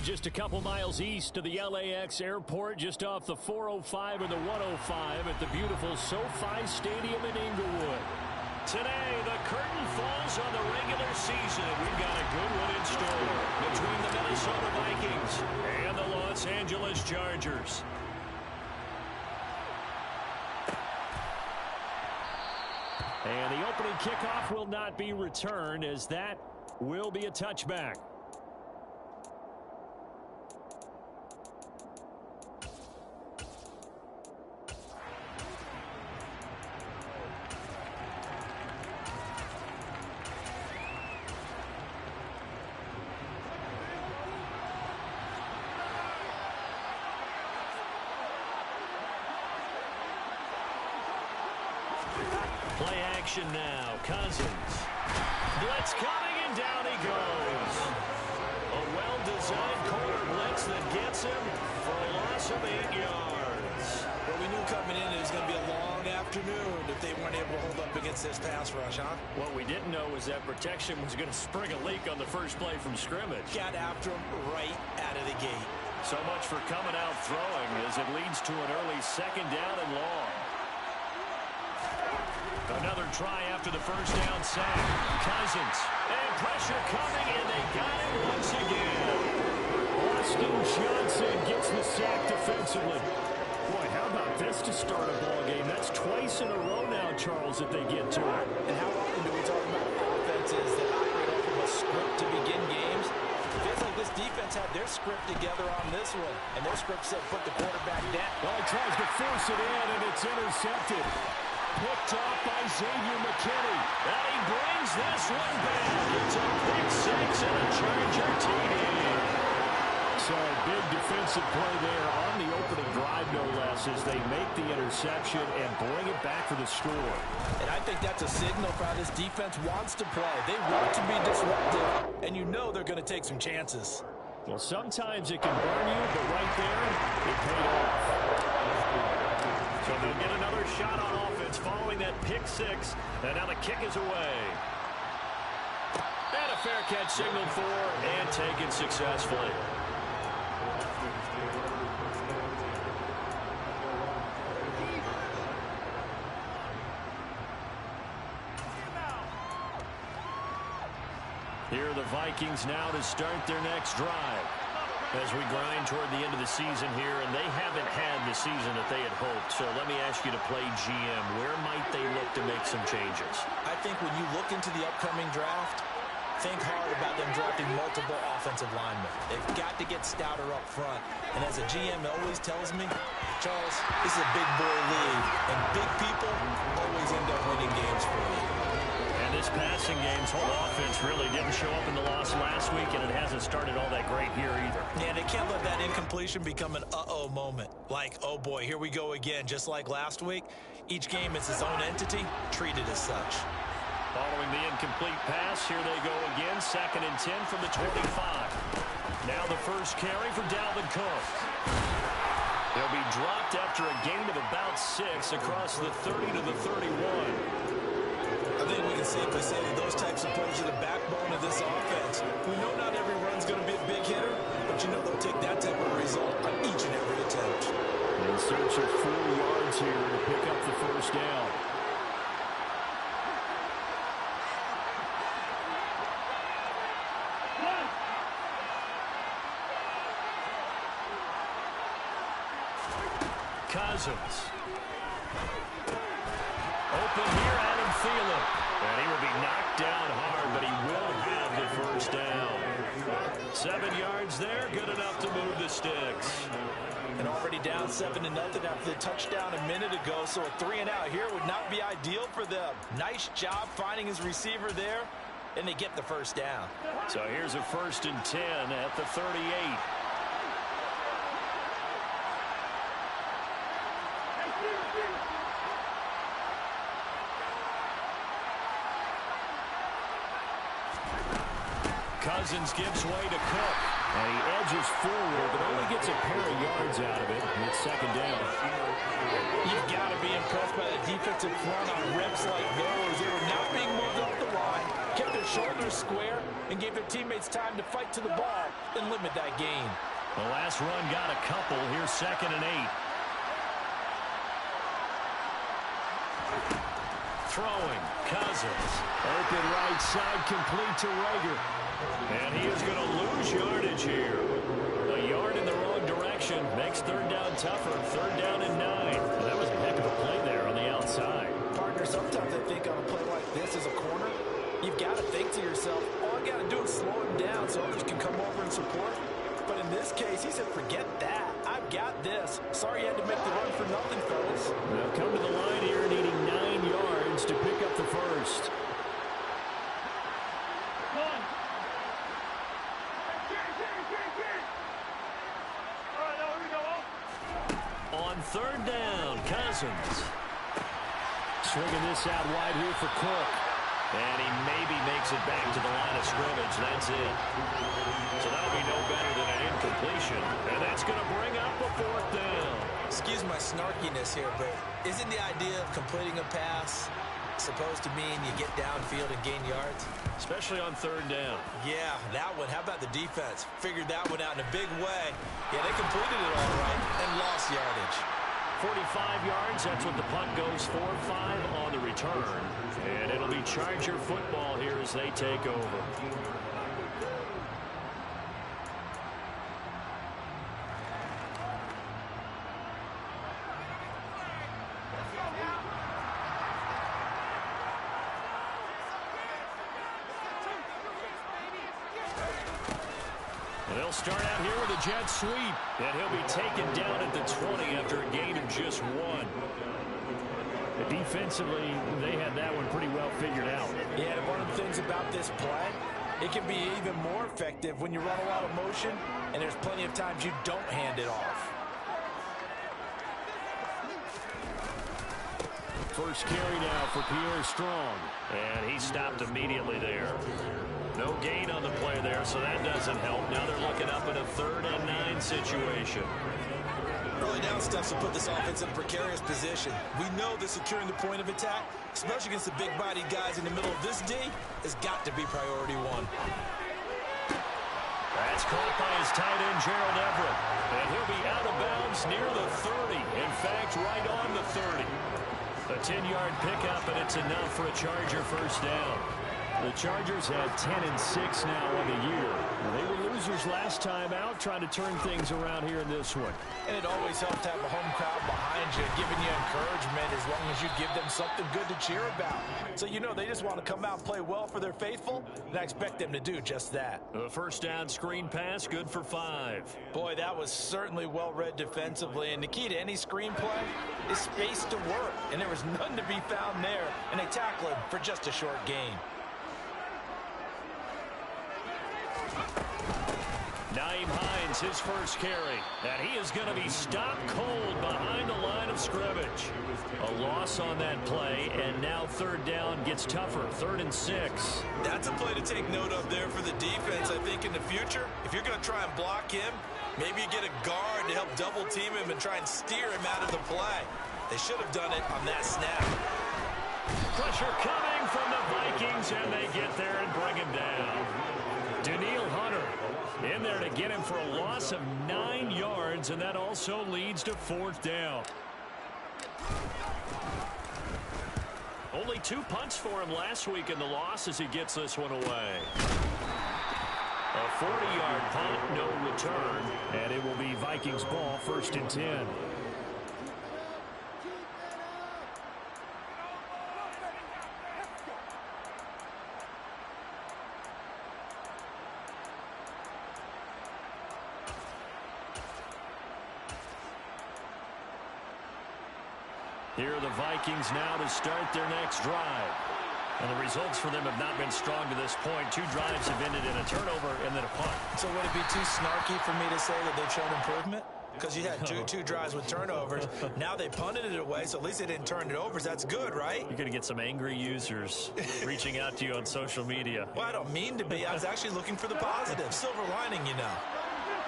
just a couple miles east of the LAX airport, just off the 405 and the 105 at the beautiful SoFi Stadium in Inglewood. Today, the curtain falls on the regular season. We've got a good one in store between the Minnesota Vikings and the Los Angeles Chargers. And the opening kickoff will not be returned, as that will be a touchback. Play action now. Cousins. Blitz coming, and down he goes. A well-designed corner blitz that gets him for a loss of 8 yards. Well, we knew coming in it was going to be a long afternoon if they weren't able to hold up against this pass rush, huh? What we didn't know was that protection was going to spring a leak on the first play from scrimmage. Got after him right out of the gate. So much for coming out throwing, as it leads to an early second down and long. Another try after the first down sack. Cousins. And pressure coming, and they got him once again. Austin Johnson gets the sack defensively. Boy, how about this to start a ball game? That's twice in a row now, Charles, that they get to it. And how often do we talk about offenses that operate off of a script to begin games? It feels like this defense had their script together on this one, and their script said put the quarterback down. Well, he tries to force it in, and it's intercepted. Picked off by Xavier McKinney. And he brings this one back. It's a pick six and a Charger TD. So a big defensive play there on the opening drive, no less, as they make the interception and bring it back for the score. And I think that's a signal for how this defense wants to play. They want to be disruptive, and you know they're going to take some chances. Well, sometimes it can burn you, but right there, it paid off. So they'll get another shot on offense following that pick six. And now the kick is away. And a fair catch signaled for and taken successfully. Here are the Vikings now to start their next drive. As we grind toward the end of the season here, and they haven't had the season that they had hoped. So let me ask you to play GM. Where might they look to make some changes? I think when you look into the upcoming draft, think hard about them drafting multiple offensive linemen. They've got to get stouter up front. And as a GM always tells me, Charles, this is a big boy league, and big people always end up winning games for you. And this passing game's whole offense really didn't show up in the loss last week, and it hasn't started all that great here either. Yeah, they can't let that incompletion become an uh-oh moment. Like, oh boy, here we go again. Just like last week, each game is its own entity, treated as such. Following the incomplete pass, here they go again. 2nd and 10 from the 25. Now the first carry for Dalvin Cook. He'll be dropped after a gain of about 6 across the 30 to the 31. I think we can safely say that those types of plays are the backbone of this offense. We know not every run's going to be a big hitter, but you know they'll take that type of result on each and every attempt. In search of 4 yards here to pick up the first down. Cousins. Open here, Adam Thielen. And he will be knocked down hard, but he will have the first down. 7 yards there, good enough to move the sticks. And already down 7-0 after the touchdown a minute ago, so a 3-and-out here would not be ideal for them. Nice job finding his receiver there, and they get the first down. So here's a 1st and 10 at the 38. Cousins gives way to Cook. And he edges forward, but only gets a pair of yards out of it. And it's 2nd down. You've got to be impressed by the defensive front on reps like those. They were not being moved off the line, kept their shoulders square and gave their teammates time to fight to the ball and limit that gain. The last run got a couple. Here's 2nd and 8. Throwing, Cousins. Open right side, complete to Rager. And he is going to lose yardage here. A yard in the wrong direction makes 3rd down tougher. 3rd down and 9. Well, that was a heck of a play there on the outside. Partner, sometimes I think on a play like this as a corner, you've got to think to yourself, all I got to do is slow him down so others can come over and support. But in this case, he said, forget that. I've got this. Sorry you had to make the run for nothing, fellas. They'll come to the line here needing 9 yards to pick up the first. On 3rd down, Cousins. Swinging this out wide here for Cook. And he maybe makes it back to the line of scrimmage. That's it. So that'll be no better than an incompletion. And that's going to bring up a 4th down. Excuse my snarkiness here, but isn't the idea of completing a pass supposed to mean you get downfield and gain yards? Especially on 3rd down. Yeah, that one. How about the defense? Figured that one out in a big way. Yeah, they completed it all right and lost yardage. 45 yards, that's what the punt goes for. 5 on the return. And it'll be Charger football here as they take over. They'll start out here with a jet sweep, and he'll be taken down at the 20 after a gain of just 1. Defensively, they had that one pretty well figured out. Yeah, and one of the things about this play, it can be even more effective when you run a lot of motion, and there's plenty of times you don't hand it off. First carry now for Pierre Strong, and he stopped immediately there. No gain on the play there, so that doesn't help. Now they're looking up in a 3rd and 9 situation. Early down stuffs will put this offense in a precarious position. We know that securing the point of attack, especially against the big-bodied guys in the middle of this D, has got to be priority 1. That's caught by his tight end, Gerald Everett. And he'll be out of bounds near the 30. In fact, right on the 30. A 10-yard pickup, and it's enough for a Charger first down. The Chargers had 10-6 now on the year. They were losers last time out, trying to turn things around here in this one. And it always helps to have a home crowd behind you, giving you encouragement as long as you give them something good to cheer about. So you know they just want to come out and play well for their faithful, and I expect them to do just that. The first down screen pass, good for 5. Boy, that was certainly well-read defensively, and the key to any screen play is space to work, and there was none to be found there, and they tackle him for just a short gain. Nyheim Hines, his first carry, and he is going to be stopped cold behind the line of scrimmage. A loss on that play, and now 3rd down gets tougher, 3rd and 6. That's a play to take note of there for the defense, I think, in the future. If you're going to try and block him, maybe you get a guard to help double-team him and try and steer him out of the play. They should have done it on that snap. Pressure coming from the Vikings, and they get there and bring him down. Danielle Hunter in there to get him for a loss of 9 yards, and that also leads to 4th down. Only 2 punts for him last week in the loss as he gets this one away. A 40-yard punt, no return, and it will be Vikings ball, 1st and 10. Here are the Vikings now to start their next drive. And the results for them have not been strong to this point. 2 drives have ended in a turnover and then a punt. So would it be too snarky for me to say that they've shown improvement? Because you had two drives with turnovers. Now they punted it away, so at least they didn't turn it over. So that's good, right? You're going to get some angry users reaching out to you on social media. Well, I don't mean to be. I was actually looking for the positive. Silver lining, you know.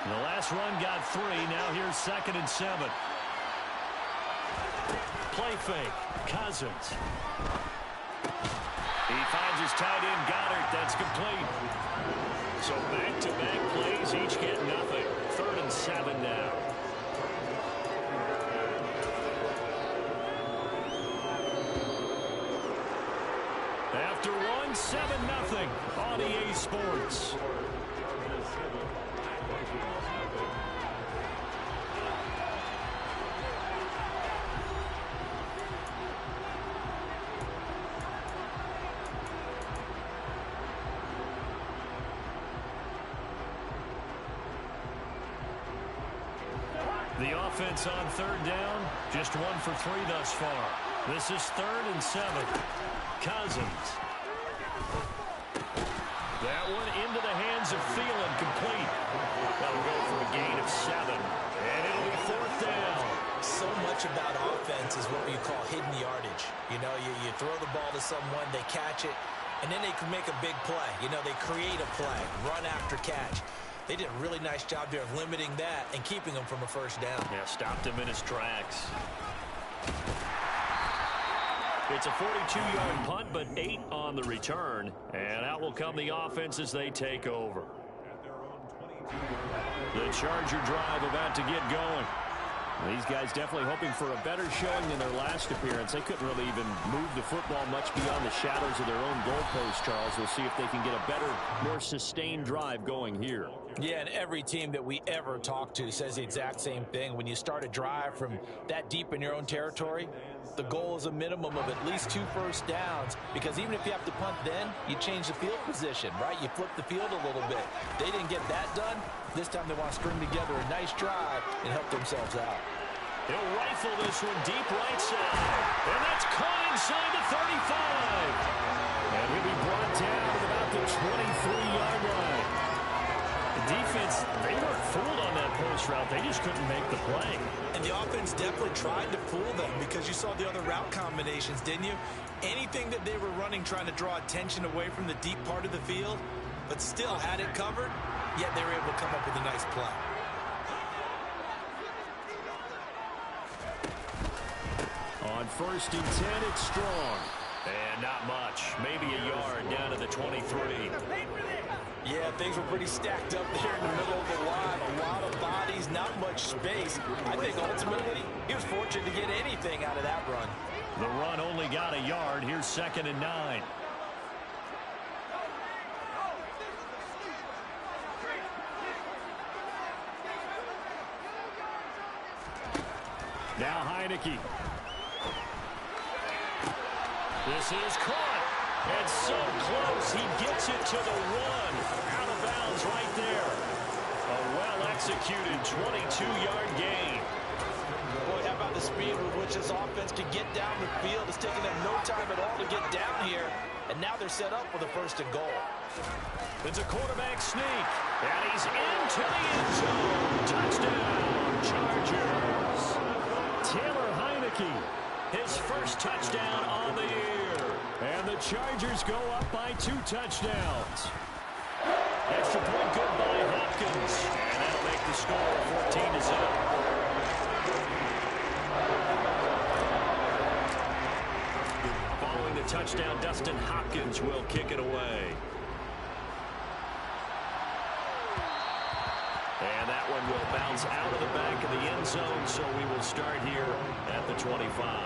The last run got 3. Now here's 2nd and 7. Play fake. Cousins. He finds his tight end, Goddard. That's complete. So back-to-back plays, each get nothing. 3rd and 7 now. After one, 7-0 on EA Sports. The offense on 3rd down, just 1 for 3 thus far. This is 3rd and 7. Cousins. That one into the hands of Thielen, complete. That'll go for a gain of 7. And it'll be 4th down. So much about offense is what you call hidden yardage. You know, you throw the ball to someone, they catch it, and then they can make a big play. You know, they create a play, run after catch. They did a really nice job there of limiting that and keeping him from a 1st down. Yeah, stopped him in his tracks. It's a 42-yard punt, but 8 on the return. And out will come the offense as they take over. The Charger drive about to get going. These guys definitely hoping for a better showing than their last appearance. They couldn't really even move the football much beyond the shadows of their own goalpost, Charles. We'll see if they can get a better, more sustained drive going here. Yeah, and every team that we ever talk to says the exact same thing. When you start a drive from that deep in your own territory, the goal is a minimum of at least 2 first downs, because even if you have to punt then, you change the field position, right? You flip the field a little bit. They didn't get that done. This time they want to string together a nice drive and help themselves out. He'll rifle this one deep right side. And that's caught inside the 35. And he'll be brought down at about the 23-yard line. The defense, they weren't fooled on that post route. They just couldn't make the play. And the offense definitely tried to fool them, because you saw the other route combinations, didn't you? Anything that they were running trying to draw attention away from the deep part of the field, but still had it covered, yet they were able to come up with a nice play. On 1st and 10, it's Strong. And not much. Maybe a yard down to the 23. Yeah, things were pretty stacked up there in the middle of the line. A lot of bodies, not much space. I think ultimately he was fortunate to get anything out of that run. The run only got a yard. Here's 2nd and 9. Now Heineke. This is caught. And so close. He gets it to the 1. Out of bounds right there. A well-executed 22-yard gain. Boy, how about the speed with which this offense can get down the field? It's taking them no time at all to get down here. And now they're set up with a 1st and goal. It's a quarterback sneak. And he's into the end zone. Touchdown, Chargers. Taylor Heineke, his 1st touchdown on the year. And the Chargers go up by 2 touchdowns. Extra point good by Hopkins. And that'll make the score 14-0. Following the touchdown, Dustin Hopkins will kick it away. And that one will bounce out of the back of the end zone, so we will start here at the 25.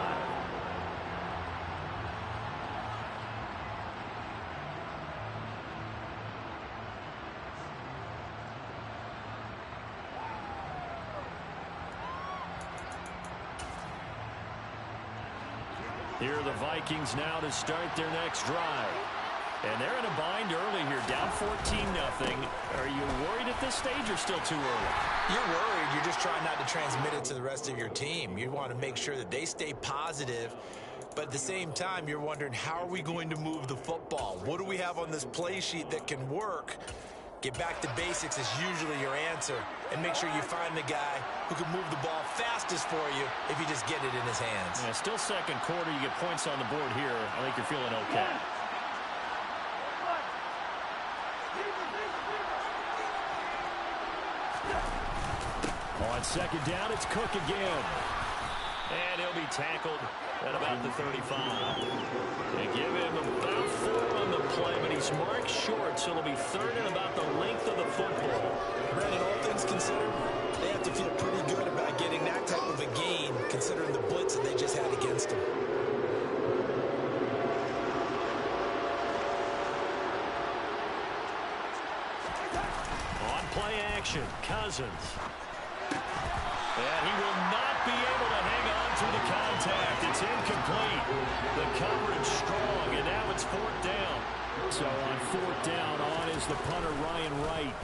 Here are the Vikings now to start their next drive. And they're in a bind early here, down 14-0. Are you worried at this stage or still too early? You're worried. You're just trying not to transmit it to the rest of your team. You want to make sure that they stay positive. But at the same time, you're wondering, how are we going to move the football? What do we have on this play sheet that can work? Get back to basics is usually your answer. And make sure you find the guy who can move the ball fastest for you if you just get it in his hands. Yeah, still 2nd quarter. You get points on the board here. I think you're feeling okay. On 2nd down, it's Cook again. And he'll be tackled at about the 35. They give him about 4 on the play, but he's marked short, so it'll be third and about the length of the football. Brandon, all things considered, they have to feel pretty good about getting that type of a gain, considering the blitz that they just had against them. On play action, Cousins. And he will not be able to hang on through the contact. It's incomplete. The coverage strong, and now it's 4th down. So on 4th down, on is the punter, Ryan Wright.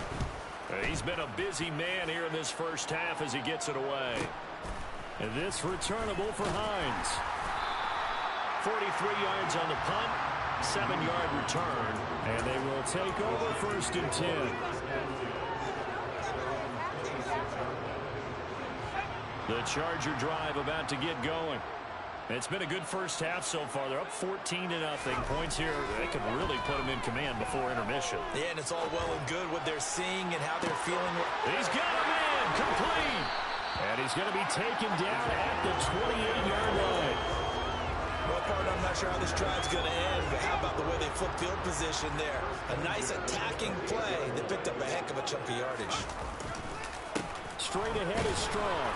He's been a busy man here in this first half as he gets it away. And this returnable for Hines. 43 yards on the punt, 7-yard return, and they will take over 1st and 10. The Charger drive about to get going. It's been a good first half so far. They're up 14-0. Points here, they could really put them in command before intermission. Yeah, and it's all well and good what they're seeing and how they're feeling. He's got a man, complete. And he's going to be taken down at the 28-yard line. Well, part I'm not sure how this drive's going to end, but how about the way they flip field position there? A nice attacking play that picked up a heck of a chunk of yardage. Straight ahead is Strong.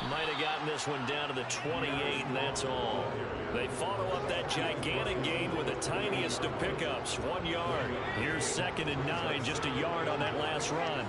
Might have gotten this one down to the 28, and that's all. They follow up that gigantic gain with the tiniest of pickups, 1 yard. Here's 2nd and 9, just a yard on that last run.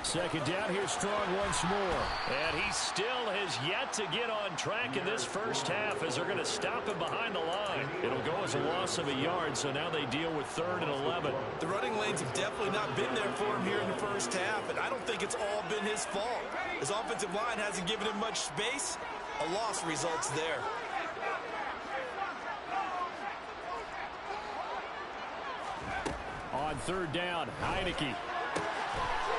2nd down, here's Strong once more. And he still has yet to get on track in this first half as they're going to stop him behind the line. It'll go as a loss of a yard, so now they deal with 3rd and 11. The running lanes have definitely not been there for him here in the first half, and I don't think it's all been his fault. His offensive line hasn't given him much space. A loss results there. On 3rd down, Heineke.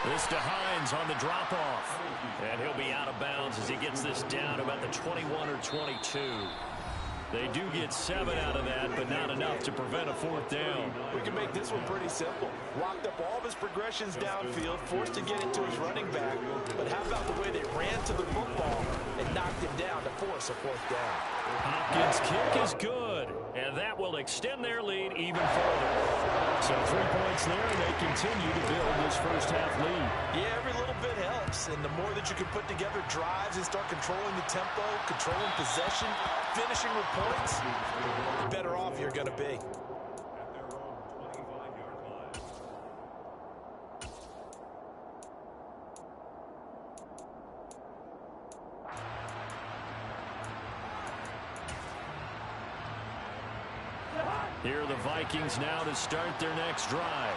This to Hines on the drop-off. And he'll be out of bounds as he gets this down about the 21 or 22. They do get 7 out of that, but not enough to prevent a 4th down. We can make this one pretty simple. Locked up all of his progressions downfield, forced to get it to his running back. But how about the way they ran to the football and knocked him down to force a 4th down? Hopkins' kick is good, and that will extend their lead even further. So 3 points there, and they continue to build this first half lead. Yeah, every little bit helps, and the more that you can put together drives and start controlling the tempo, controlling possession, finishing with points, the better off you're going to be. Here are the Vikings now to start their next drive.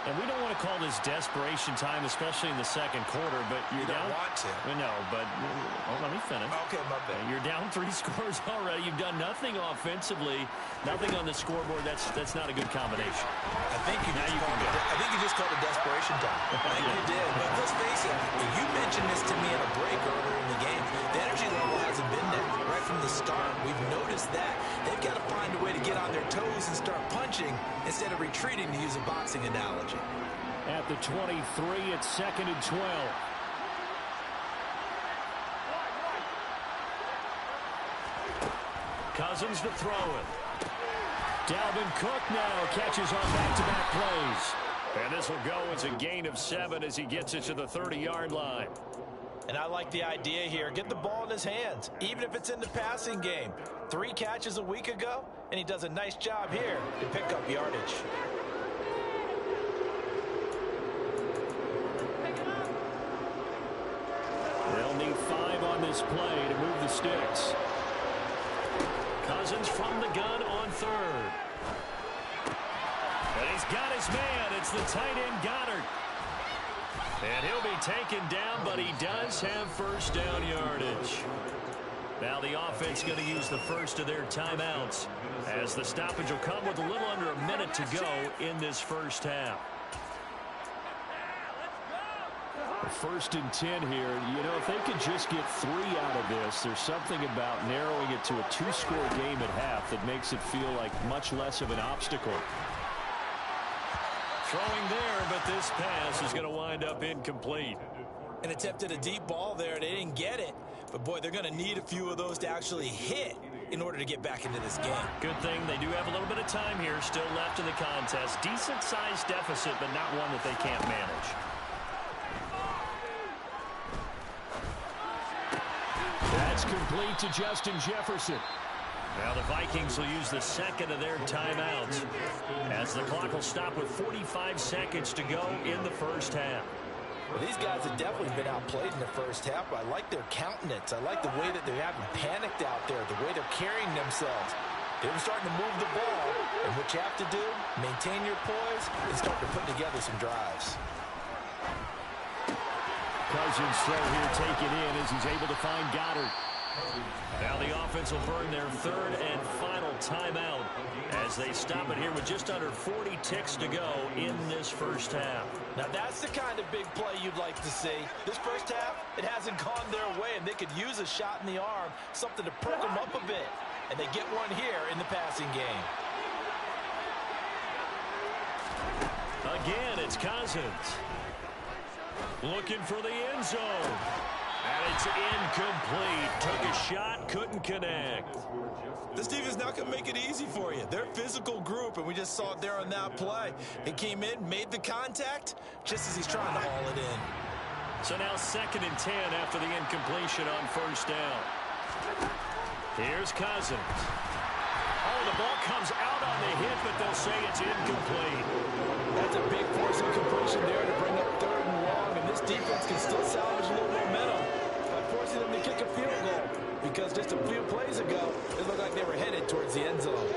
And we don't want to call this desperation time, especially in the second quarter, but you're down. You don't want to. No, but let me finish. Okay, my bad. You're down 3 scores already. You've done nothing offensively, nothing on the scoreboard. That's not a good combination. I think you just called it desperation time. I think you did. But let's face it, you mentioned this to me in a break earlier in the game. The energy level hasn't been there right from the start. We've noticed that. They've got to find a way to get on their toes and start punching instead of retreating, to use a boxing analogy. At the 23, it's 2nd and 12. Cousins to throw it. Dalvin Cook now catches on back-to-back plays. And this will go as a gain of 7 as he gets it to the 30-yard line. And I like the idea here. Get the ball in his hands, even if it's in the passing game. 3 catches a week ago, and he does a nice job here to pick up yardage. They'll need 5 on this play to move the sticks. Cousins from the gun on 3rd. And he's got his man. It's the tight end Goddard. And he'll be taken down, but he does have first down yardage. Now the offense going to use the first of their timeouts, as the stoppage will come with a little under a minute to go in this first half. 1st and 10 here. You know, if they could just get 3 out of this, there's something about narrowing it to a 2-score game at half that makes it feel like much less of an obstacle. Throwing there, but this pass is going to wind up incomplete. and attempted a deep ball there. They didn't get it. But, boy, they're going to need a few of those to actually hit in order to get back into this game. Good thing they do have a little bit of time here still left in the contest. Decent-sized deficit, but not one that they can't manage. That's complete to Justin Jefferson. Now the Vikings will use the second of their timeouts as the clock will stop with 45 seconds to go in the first half. Well, these guys have definitely been outplayed in the first half. I like their countenance. I like the way that they haven't panicked out there, the way they're carrying themselves. They're starting to move the ball, and what you have to do, maintain your poise and start to put together some drives. Cousins throw here taken in as he's able to find Goddard. Now the offense will burn their third and final timeout as they stop it here with just under 40 ticks to go in this first half. Now that's the kind of big play you'd like to see. This first half, it hasn't gone their way, and they could use a shot in the arm, something to perk them up a bit. And they get one here in the passing game. Again, it's Cousins. Looking for the end zone. And it's incomplete. Took a shot, couldn't connect. This defense not going to make it easy for you. They're a physical group, and we just saw it there on that play. He came in, made the contact, just as he's trying to haul it in. So now 2nd and 10 after the incompletion on first down. Here's Cousins. Oh, the ball comes out on the hit, but they'll say it's incomplete. That's a big force of completion there to bring up 3rd and long, and this defense can still salvage a little momentum by forcing them to kick a field goal, because just a few plays ago, it looked like they were headed towards the end zone.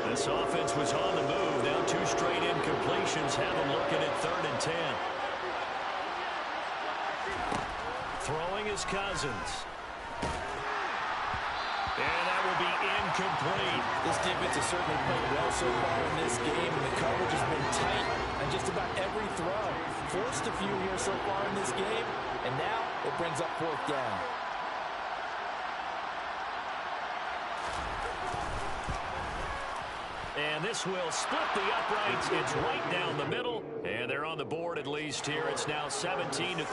This offense was on the move. Now 2 straight incompletions have them looking at 3rd and 10. Throwing is Cousins. And that will be incomplete. This defense has certainly played well so far in this game, and the coverage has been tight on just about every throw. Forced a few here so far in this game, and now it brings up 4th down. And this will split the uprights. It's right down the middle, and they're on the board at least here. It's now 17-3.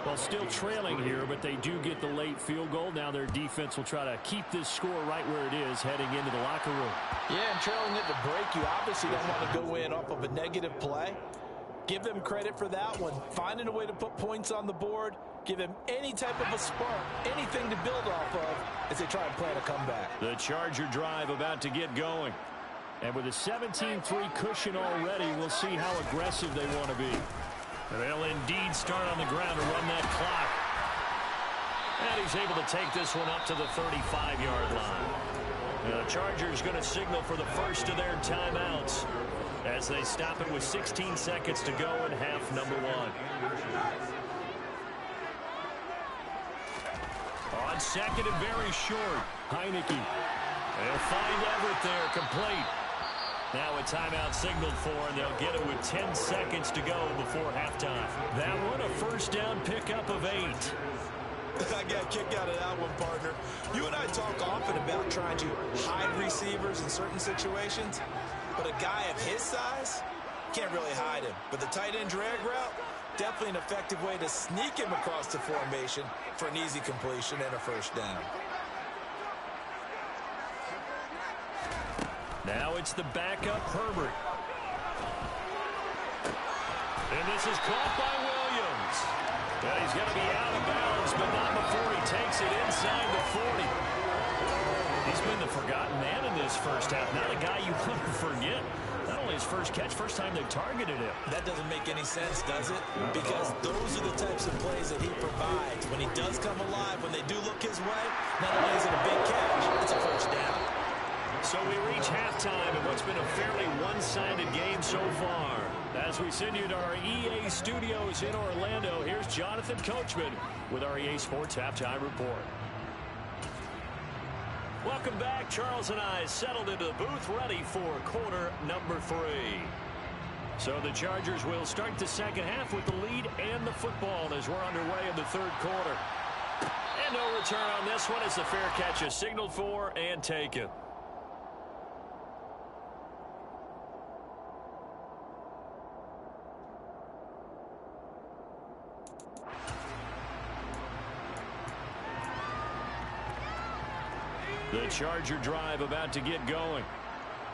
Well, still trailing here, but they do get the late field goal. Now their defense will try to keep this score right where it is heading into the locker room. Yeah, and trailing at the break, you obviously don't want to go in off of a negative play. Give them credit for that one. Finding a way to put points on the board. Give them any type of a spark, anything to build off of as they try and plan a comeback. The Charger drive about to get going. And with a 17-3 cushion already, we'll see how aggressive they want to be. They'll indeed start on the ground to run that clock. And he's able to take this one up to the 35-yard line. The Chargers going to signal for the first of their timeouts as they stop it with 16 seconds to go in half number 1. On 2nd and very short, Heineke. They'll find Everett there, complete. Now a timeout signaled for, and they'll get it with 10 seconds to go before halftime. That one, a first down pickup of 8. I got a kick out of that one, partner. You and I talk often about trying to hide receivers in certain situations, but a guy of his size can't really hide him. But the tight end drag route, definitely an effective way to sneak him across the formation for an easy completion and a first down. Now it's the backup Herbert. And this is caught by Williams. Well, he's going to be out of bounds, but not before he takes it inside the 40. He's been the forgotten man in this first half. Not a guy you want to forget. Not only his first catch, first time they've targeted him. That doesn't make any sense, does it? Because those are the types of plays that he provides. When he does come alive, when they do look his way, not only is it a big catch, it's a first down. So we reach halftime in what's been a fairly one-sided game so far. As we send you to our EA studios in Orlando, here's Jonathan Coachman with our EA Sports Halftime Report. Welcome back. Charles and I settled into the booth ready for quarter number 3. So the Chargers will start the second half with the lead and the football as we're underway in the third quarter. And no return on this one as the fair catch is signaled for and taken. The Charger drive about to get going.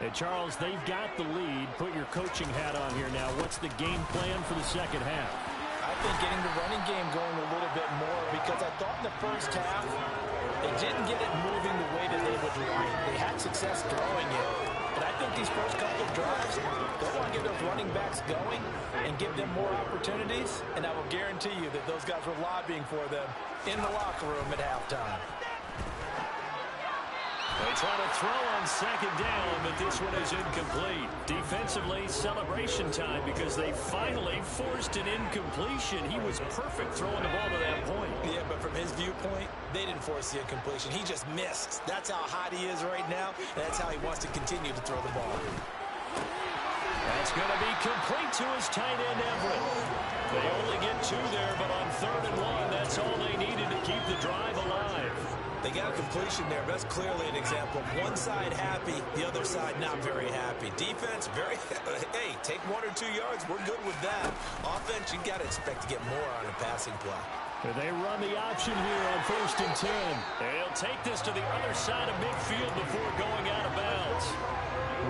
Hey, Charles, they've got the lead. Put your coaching hat on here now. What's the game plan for the second half? I think getting the running game going a little bit more, because I thought in the first half they didn't get it moving the way that they would like. They had success throwing it. But I think these first couple of drives, they'll want to get those running backs going and give them more opportunities. And I will guarantee you that those guys were lobbying for them in the locker room at halftime. They try to throw on second down, but this one is incomplete. Defensively, celebration time because they finally forced an incompletion. He was perfect throwing the ball to that point. Yeah, but from his viewpoint, they didn't force the incompletion. He just missed. That's how hot he is right now, and that's how he wants to continue to throw the ball. That's going to be complete to his tight end, Everett. They only get 2 there, but on 3rd and 1, that's all they needed to keep the drive alive. They got a completion there. That's clearly an example of one side happy, the other side not very happy. Defense, very, hey, take 1 or 2 yards. We're good with that. Offense, you got to expect to get more on a passing play. They run the option here on 1st and 10. They'll take this to the other side of midfield before going out of bounds.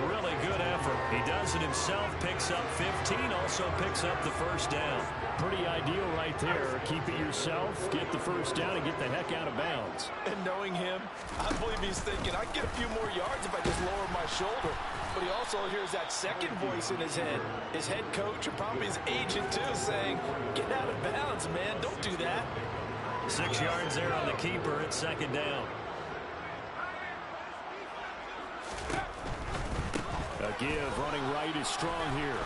Really good effort. He does it himself, picks up 15, also picks up the first down. Pretty ideal right there. Keep it yourself, get the first down, and get the heck out of bounds. And knowing him, I believe he's thinking, I can get a few more yards if I just lower my shoulder. But he also hears that second voice in his head. His head coach, or probably his agent too, saying, get out of bounds, man. Don't do that. 6 yards there on the keeper at second down. A give, running right is strong here.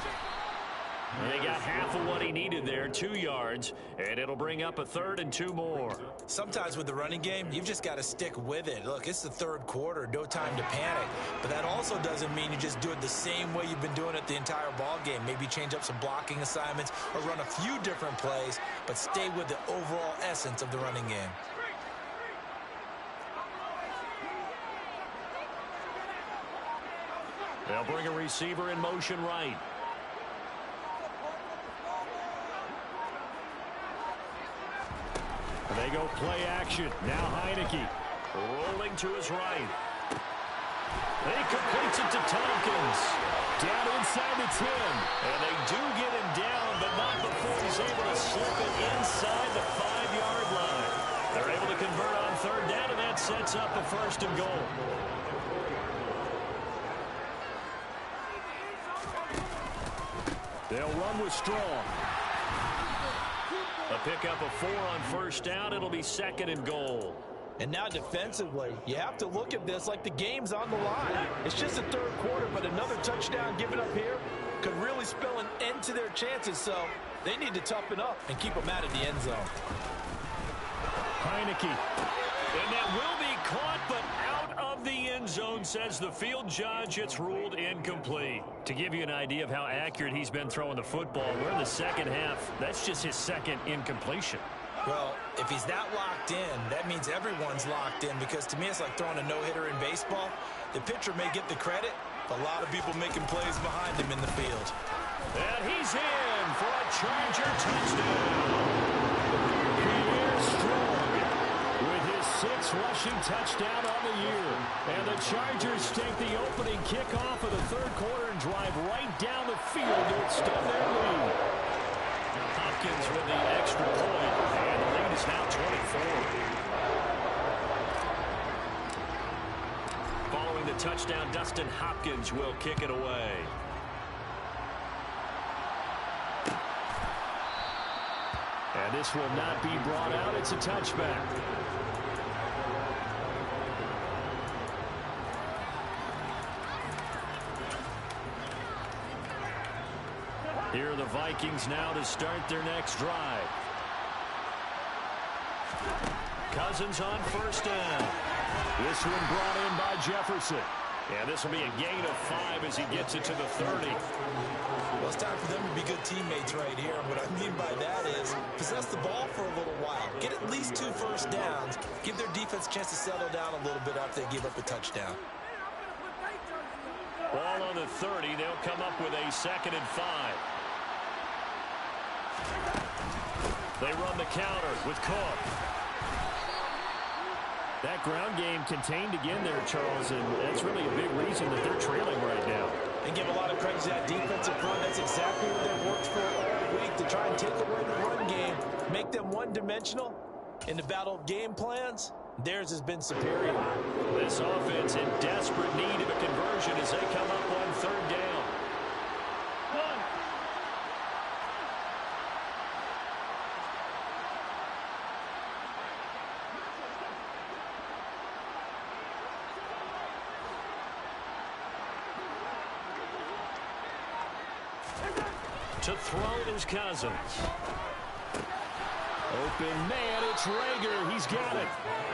They got half of what he needed there, 2 yards, and it'll bring up a 3rd and 2 more. Sometimes with the running game, you've just got to stick with it. Look, it's the 3rd quarter, no time to panic. But that also doesn't mean you just do it the same way you've been doing it the entire ball game. Maybe change up some blocking assignments or run a few different plays, but stay with the overall essence of the running game. They'll bring a receiver in motion right. They go play action. Now Heineke. Rolling to his right. He completes it to Tompkins. Down inside the 10. And they do get him down, but not before he's able to slip it inside the 5-yard line. They're able to convert on 3rd down, and that sets up a 1st and goal. They'll run with Strong. A pickup of 4 on 1st down. It'll be 2nd and goal. And now defensively, you have to look at this like the game's on the line. It's just the 3rd quarter, but another touchdown given up here could really spell an end to their chances. So they need to toughen up and keep them out of the end zone. Heineke. And that will be caught, but out of the end zone, says the field judge. It's ruled incomplete. To give you an idea of how accurate he's been throwing the football, we're in the second half. That's just his 2nd incompletion. Well, if he's that locked in, that means everyone's locked in, because to me it's like throwing a no-hitter in baseball. The pitcher may get the credit, but a lot of people making plays behind him in the field. And he's in for a Charger touchdown. Pierre Strong with his 6th rushing touchdown on the year. And the Chargers take the opening kickoff of the 3rd quarter and drive right down the field to extend their lead. Hopkins with the extra point, and the lead is now 24. Following the touchdown, Dustin Hopkins will kick it away. And this will not be brought out. It's a touchback. Here are the Vikings now to start their next drive. Cousins on 1st down. This one brought in by Jefferson. And this will be a gain of 5 as he gets it to the 30. Well, it's time for them to be good teammates right here. And what I mean by that is possess the ball for a little while. Get at least 2 first downs. Give their defense a chance to settle down a little bit after they give up a touchdown. Ball on the 30. They'll come up with a 2nd and 5. They run the counter with Cook. That ground game contained again there, Charles, and that's really a big reason that they're trailing right now. And give a lot of credit to that defensive front. That's exactly what they've worked for all week, to try and take away the run game, make them one-dimensional. In the battle of game plans, theirs has been superior. This offense in desperate need of a conversion as they come up on third down. To throw is Cousins. Open man, it's Rager. He's got it.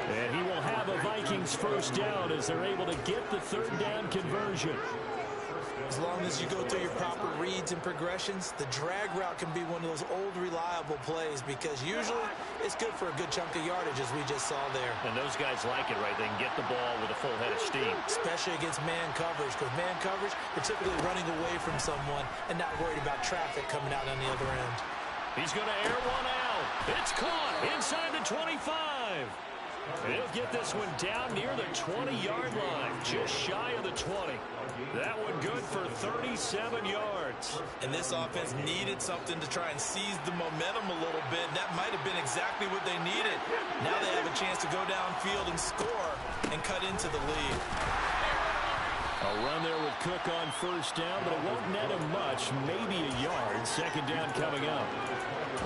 And he will have a Vikings first down as they're able to get the third down conversion. As long as you go through your proper reads and progressions, the drag route can be one of those old reliable plays because usually it's good for a good chunk of yardage, as we just saw there. And those guys like it, right? They can get the ball with a full head of steam. Especially against man coverage, because man coverage, they're typically running away from someone and not worried about traffic coming out on the other end. He's going to air one out. It's caught inside the 25. He'll get this one down near the 20-yard line, just shy of the 20. That one good for 37 yards. And this offense needed something to try and seize the momentum a little bit. That might have been exactly what they needed. Now they have a chance to go downfield and score and cut into the lead. A run there with Cook on first down, but it won't net him much, maybe a yard. Second down coming up.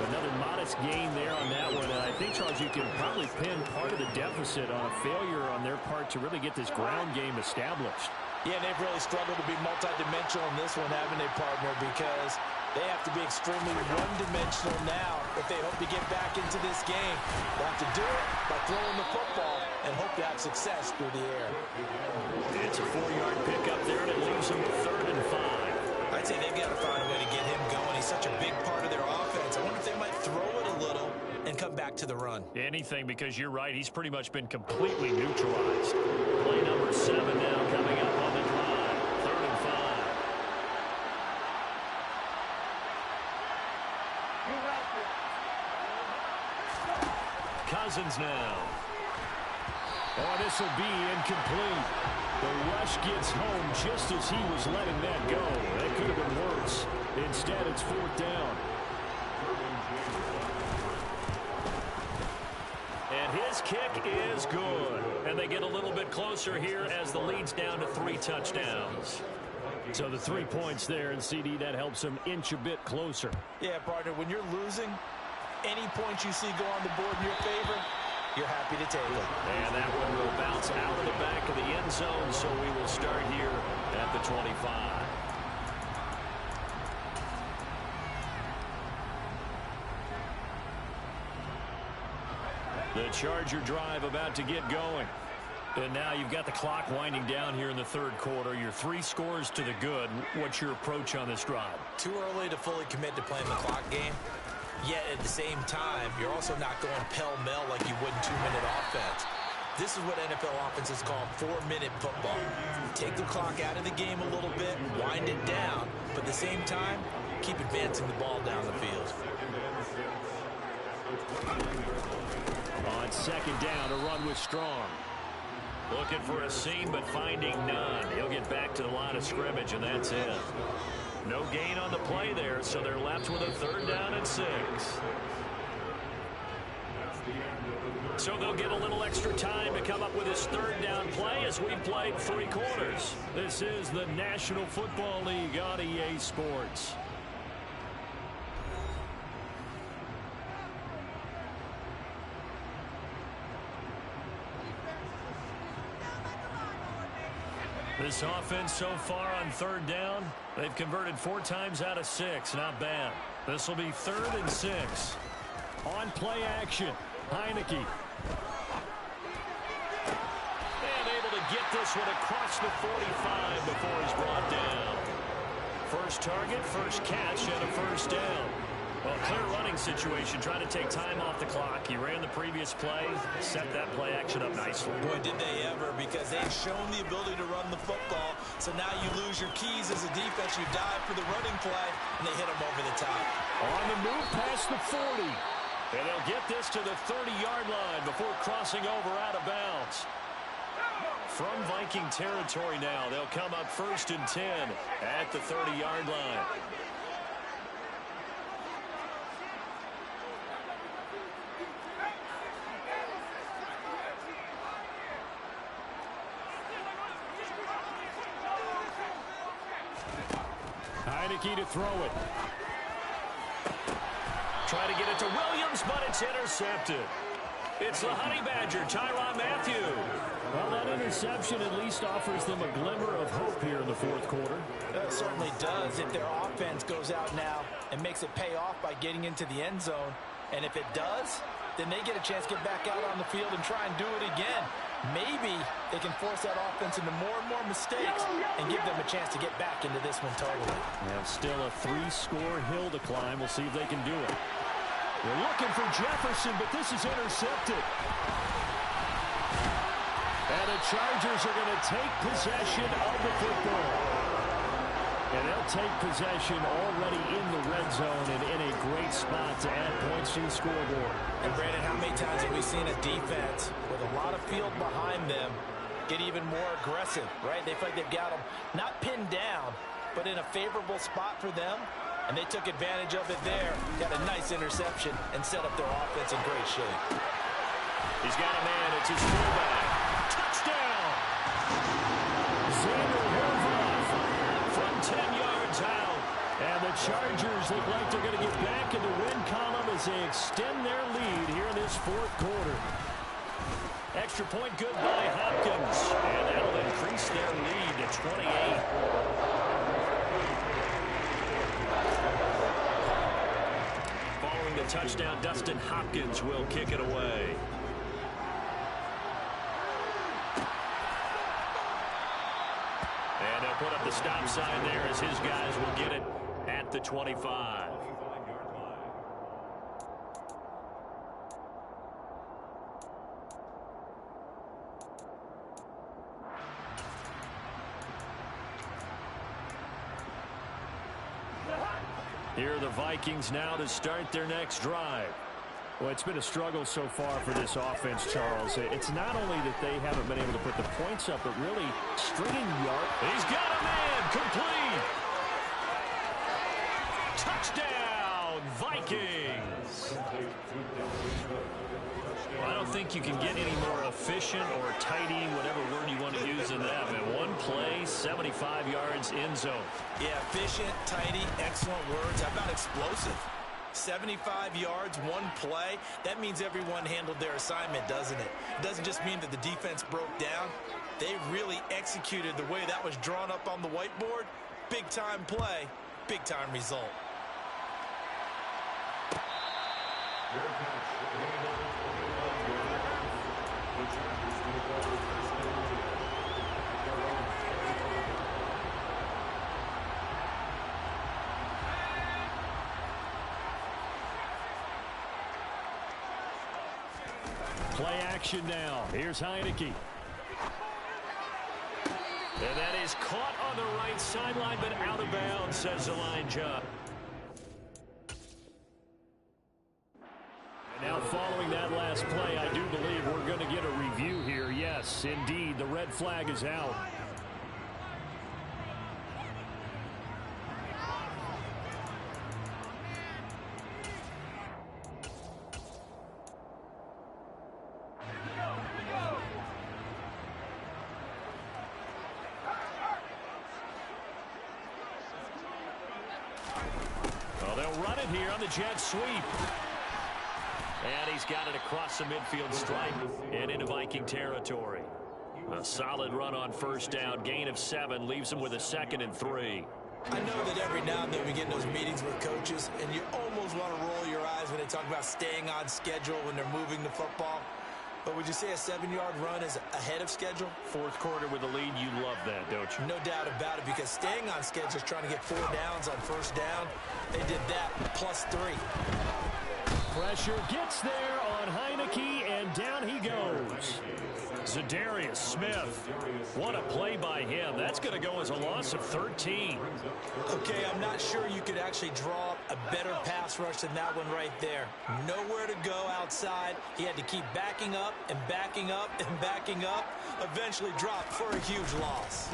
Another modest gain there on that one. And I think, Charles, you can probably pin part of the deficit on a failure on their part to really get this ground game established. Yeah, they've really struggled to be multidimensional in this one, haven't they, partner? Because they have to be extremely one-dimensional now if they hope to get back into this game. They'll have to do it by throwing the football and hope to have success through the air. It's a 4-yard pickup there, and it leaves them with 3rd and 5. I'd say they've got to find a way to get him going. He's such a big part of their offense. I wonder if they might throw it a little and come back to the run. Anything, because you're right. He's pretty much been completely neutralized. Play number 7 now coming up on the drive. 3rd and 5. Cousins now. Oh, this will be incomplete. The rush gets home just as he was letting that go. That could have been worse. Instead, it's 4th down. And his kick is good. And they get a little bit closer here as the lead's down to 3 touchdowns. So the 3 points there, and CD, that helps them inch a bit closer. Yeah, partner, when you're losing, any points you see go on the board in your favor, you're happy to take it. And that one will bounce out of the back of the end zone, so we will start here at the 25. The Charger drive about to get going. And now you've got the clock winding down here in the 3rd quarter. Your 3 scores to the good. What's your approach on this drive? Too early to fully commit to playing the clock game. Yet at the same time, you're also not going pell-mell like you would in 2-minute offense. This is what NFL offenses call 4-minute football. Take the clock out of the game a little bit, wind it down, but at the same time, keep advancing the ball down the field. On 2nd down, a run with Strong. Looking for a seam, but finding none. He'll get back to the line of scrimmage, and that's it. No gain on the play there, so they're left with a 3rd down and 6. So they'll get a little extra time to come up with his 3rd down play as we've played 3 quarters. This is the National Football League on EA Sports. This offense so far on 3rd down, they've converted 4 times out of 6. Not bad. This will be 3rd and 6. On play action, Heineke. And able to get this one across the 45 before he's brought down. First target, first catch, and a 1st down. Well, clear running situation, trying to take time off the clock. He ran the previous play, set that play action up nicely. Boy, did they ever, because they've shown the ability to run the football. So now you lose your keys as a defense. You dive for the running play, and they hit them over the top. On the move past the 40. And they'll get this to the 30-yard line before crossing over out of bounds. From Viking territory now, they'll come up 1st and 10 at the 30-yard line. Heineke to throw it. Try to get it to Williams, but it's intercepted. It's the Honey Badger, Tyrann Mathieu. Well, that interception at least offers them a glimmer of hope here in the 4th quarter. It certainly does if their offense goes out now and makes it pay off by getting into the end zone. And if it does, then they get a chance to get back out on the field and try and do it again. Maybe they can force that offense into more and more mistakes and give them a chance to get back into this one totally. Yeah, still a 3-score hill to climb. We'll see if they can do it. They're looking for Jefferson, but this is intercepted. And the Chargers are going to take possession of the football. And they'll take possession already in the red zone and in a great spot to add points to the scoreboard. And Brandon, how many times have we seen a defense with a lot of field behind them get even more aggressive, right? They feel like they've got them not pinned down, but in a favorable spot for them. And they took advantage of it there. Got a nice interception and set up their offense in great shape. He's got a man. It's his fullback. Touchdown! Xander Horvath from 10 yards out. And the Chargers look like they're going to get back in the win column as they extend their lead here in this 4th quarter. Extra point good by Hopkins. And that'll increase their lead to 28. Following the touchdown, Dustin Hopkins will kick it away. And they'll put up the stop sign there as his guys will get it at the 25. Here are the Vikings now to start their next drive. Well, it's been a struggle so far for this offense, Charles. It's not only that they haven't been able to put the points up, but really stringing yards. He's got a man, complete. Touchdown, Vikings. Well, I don't think you can get any more efficient or tidy, whatever word you want to use in that. And one play, 75 yards in zone. Yeah, efficient, tidy, excellent words. How about explosive? 75 yards, one play. That means everyone handled their assignment, doesn't it? It doesn't just mean that the defense broke down. They really executed the way that was drawn up on the whiteboard. Big-time play, big-time result. Play action now. Here's Heineke. And that is caught on the right sideline, but out of bounds, says the line judge. And now following that last play, I do believe we're going to get a review here. Yes, indeed, the red flag is out. Here on the jet sweep. And he's got it across the midfield stripe and into Viking territory. A solid run on first down. Gain of 7 leaves him with a 2nd and 3. I know that every now and then we get in those meetings with coaches, and you almost want to roll your eyes when they talk about staying on schedule when they're moving the football. But would you say a 7-yard run is ahead of schedule? 4th quarter with a lead, you love that, don't you? No doubt about it, because staying on schedule is trying to get 4 downs on first down. They did that plus 3. Pressure gets there on Heineke, and down he goes. Za'Darius Smith. What a play by him. That's going to go as a loss of 13. Okay, I'm not sure you could actually draw up a better pass rush than that one right there. Nowhere to go outside. He had to keep backing up and backing up and backing up. Eventually dropped for a huge loss.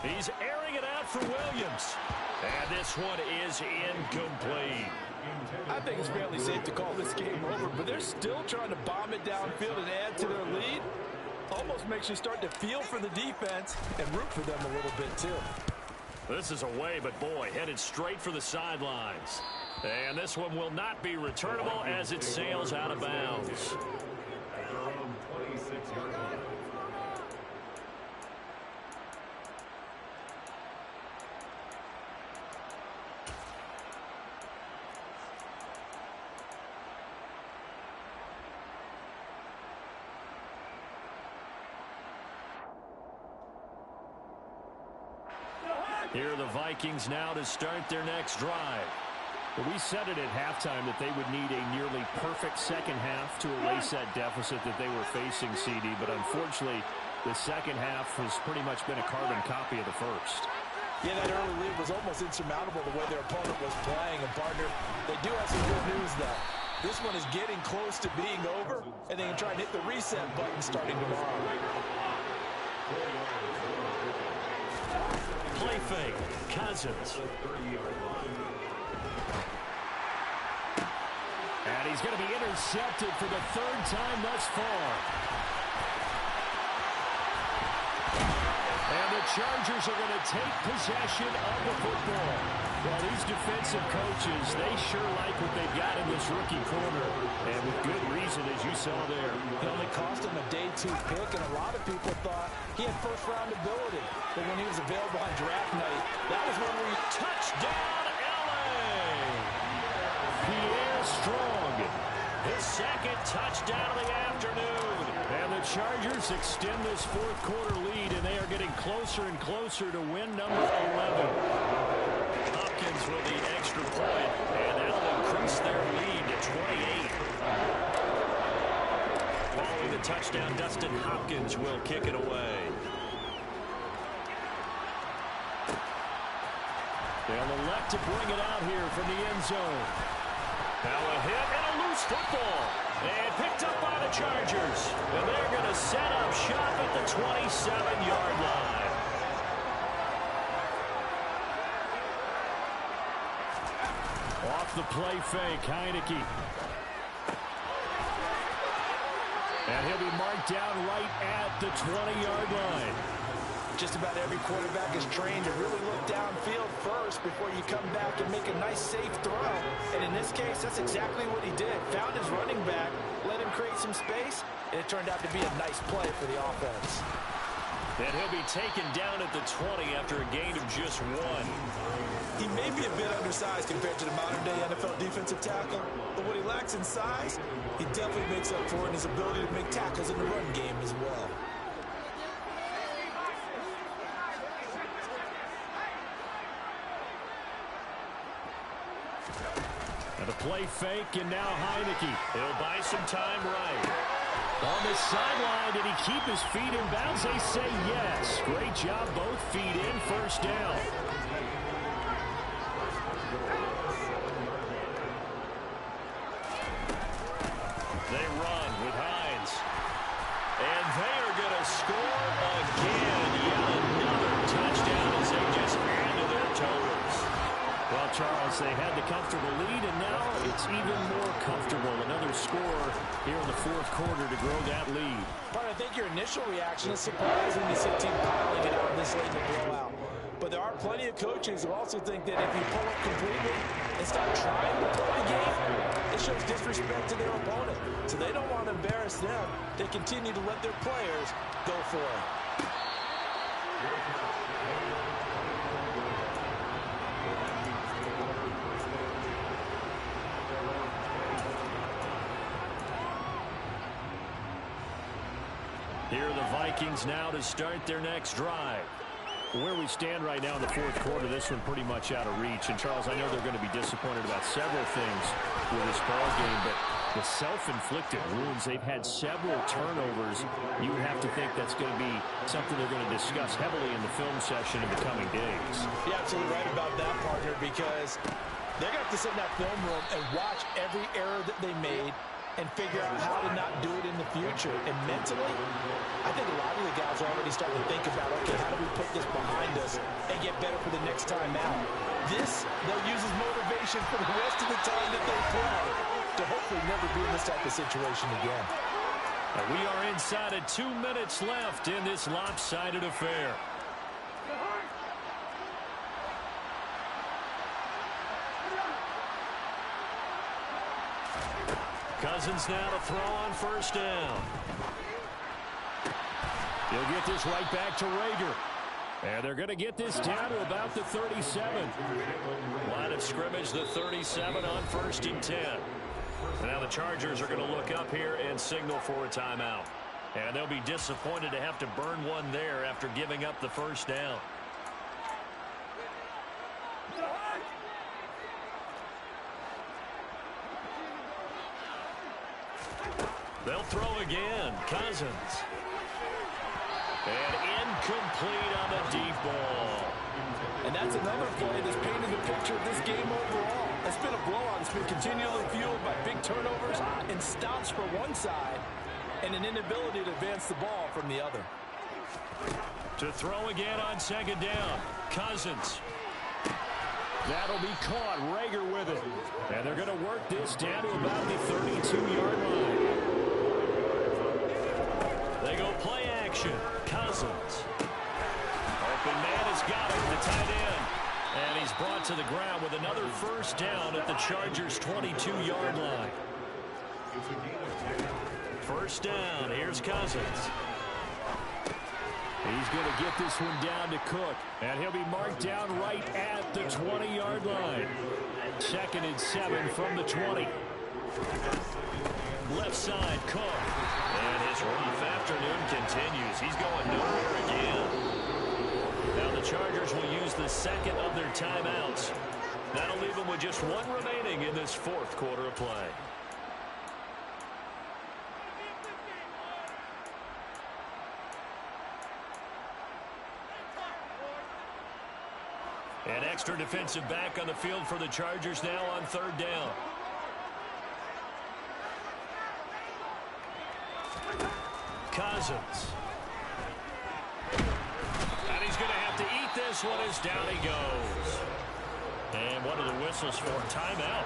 He's airing it out for Williams. And this one is incomplete. I think it's fairly safe to call this game over, but they're still trying to bomb it downfield and add to their lead. Almost makes you start to feel for the defense and root for them a little bit too. This is away, but boy, headed straight for the sidelines. And this one will not be returnable as it sails out of bounds. Here are the Vikings now to start their next drive. Well, we said it at halftime that they would need a nearly perfect second half to erase that deficit that they were facing, CD. But unfortunately, the second half has pretty much been a carbon copy of the first. Yeah, that early lead was almost insurmountable the way their opponent was playing. And, partner, they do have some good news, though. This one is getting close to being over, and they can try and hit the reset button starting tomorrow. Play fake. Cousins. And he's going to be intercepted for the third time thus far. And the Chargers are going to take possession of the football. Well, these defensive coaches, they sure like what they've got in this rookie corner. And with good reason, as you saw there. It only cost him a day 2 pick, and a lot of people thought he had first-round ability. But when he was available on draft night, that was when we touchdown, L.A. Pierre Strong, his second touchdown of the afternoon. And the Chargers extend this fourth quarter lead, and they are getting closer and closer to win number 11. Hopkins with the extra point, and that'll increase their lead to 28. Following the touchdown, Dustin Hopkins will kick it away. They'll elect to bring it out here from the end zone. Now a hit and a loose football. And picked up by the Chargers. And they're going to set up shop at the 27-yard line. Off the play fake, Heineke. And he'll be marked down right at the 20-yard line. Just about every quarterback is trained to really look downfield first before you come back and make a nice, safe throw. And in this case, that's exactly what he did. Found his running back, let him create some space, and it turned out to be a nice play for the offense. And he'll be taken down at the 20 after a gain of just 1. He may be a bit undersized compared to the modern-day NFL defensive tackle, but what he lacks in size, he definitely makes up for in his ability to make tackles in the run game as well. And a play fake, and now Heineke. He'll buy some time right. On the sideline, did he keep his feet in bounds? They say yes. Great job, both feet in, first down. They run with Hines. And they are going to score again. Yet another touchdown as they just add to their totals. Well, Charles, they had the comfortable lead, and now it's even more comfortable. Another score here in the fourth quarter to grow that lead. But I think your initial reaction is surprised when you see a team piling it out this late in the blowout. But there are plenty of coaches who also think that if you pull up completely and start trying to play the game, it shows disrespect to their opponent. So they don't want to embarrass them. They continue to let their players go for it. Here are the Vikings now to start their next drive. Where we stand right now in the fourth quarter, this one pretty much out of reach. And, Charles, I know they're going to be disappointed about several things with this ball game, but The self-inflicted wounds, they've had several turnovers. You would have to think that's going to be something they're going to discuss heavily in the film session in the coming days. You're absolutely right about that, partner, because they're going to have to sit in that film room and watch every error that they made and figure out how to not do it in the future. And mentally, I think a lot of the guys are already starting to think about, okay, how do we put this behind us and get better for the next time out? This, they'll use as motivation for the rest of the time that they play to hopefully never be in this type of situation again. And we are inside of 2 minutes left in this lopsided affair. Cousins now to throw on first down. He'll get this right back to Reagor. And they're going to get this down to about the 37. Line of scrimmage, the 37 on 1st and 10. And now the Chargers are going to look up here and signal for a timeout. And they'll be disappointed to have to burn one there after giving up the first down. They'll throw again. Cousins. And incomplete on the deep ball. And that's another play that's painted the picture of this game overall. It's been a blowout. It's been continually fueled by big turnovers and stops for one side and an inability to advance the ball from the other. To throw again on 2nd down. Cousins. That'll be caught. Reagor with it. And they're going to work this down to about the 32-yard line. They go play action. Cousins. Open man has got it, the tight end. And he's brought to the ground with another first down at the Chargers' 22-yard line. First down. Here's Cousins. He's going to get this one down to Cook. And he'll be marked down right at the 20-yard line. 2nd and 7 from the 20. Left side, Cook. And his rough afternoon continues. He's going nowhere again. Now the Chargers will use the second of their timeouts. That'll leave them with just one remaining in this 4th quarter of play. An extra defensive back on the field for the Chargers now on 3rd down. Cousins. And he's going to have to eat this one as down he goes. And one of the whistles for timeout.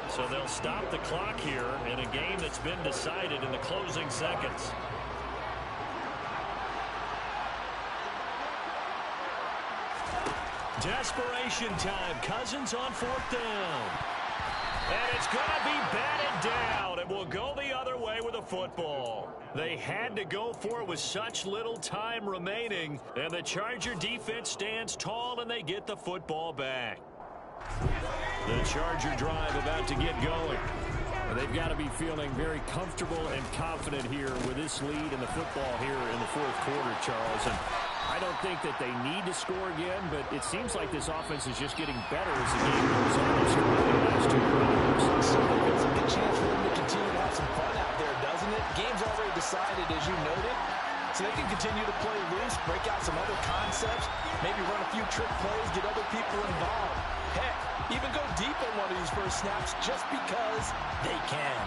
So they'll stop the clock here in a game that's been decided in the closing seconds. Desperation time. Cousins on 4th down. And it's going to be batted down, and will go the other way with a football. They had to go for it with such little time remaining, and the Charger defense stands tall, and they get the football back. The Charger drive about to get going. They've got to be feeling very comfortable and confident here with this lead in the football here in the 4th quarter, Charles. And I don't think that they need to score again, but it seems like this offense is just getting better as the game goes on. They've scored the last 2 quarters. So it's a good chance for them to continue to have some fun out there, doesn't it? Game's already decided, as you noted. So they can continue to play loose, break out some other concepts, maybe run a few trick plays, get other people involved. Heck, even go deep on one of these first snaps just because they can.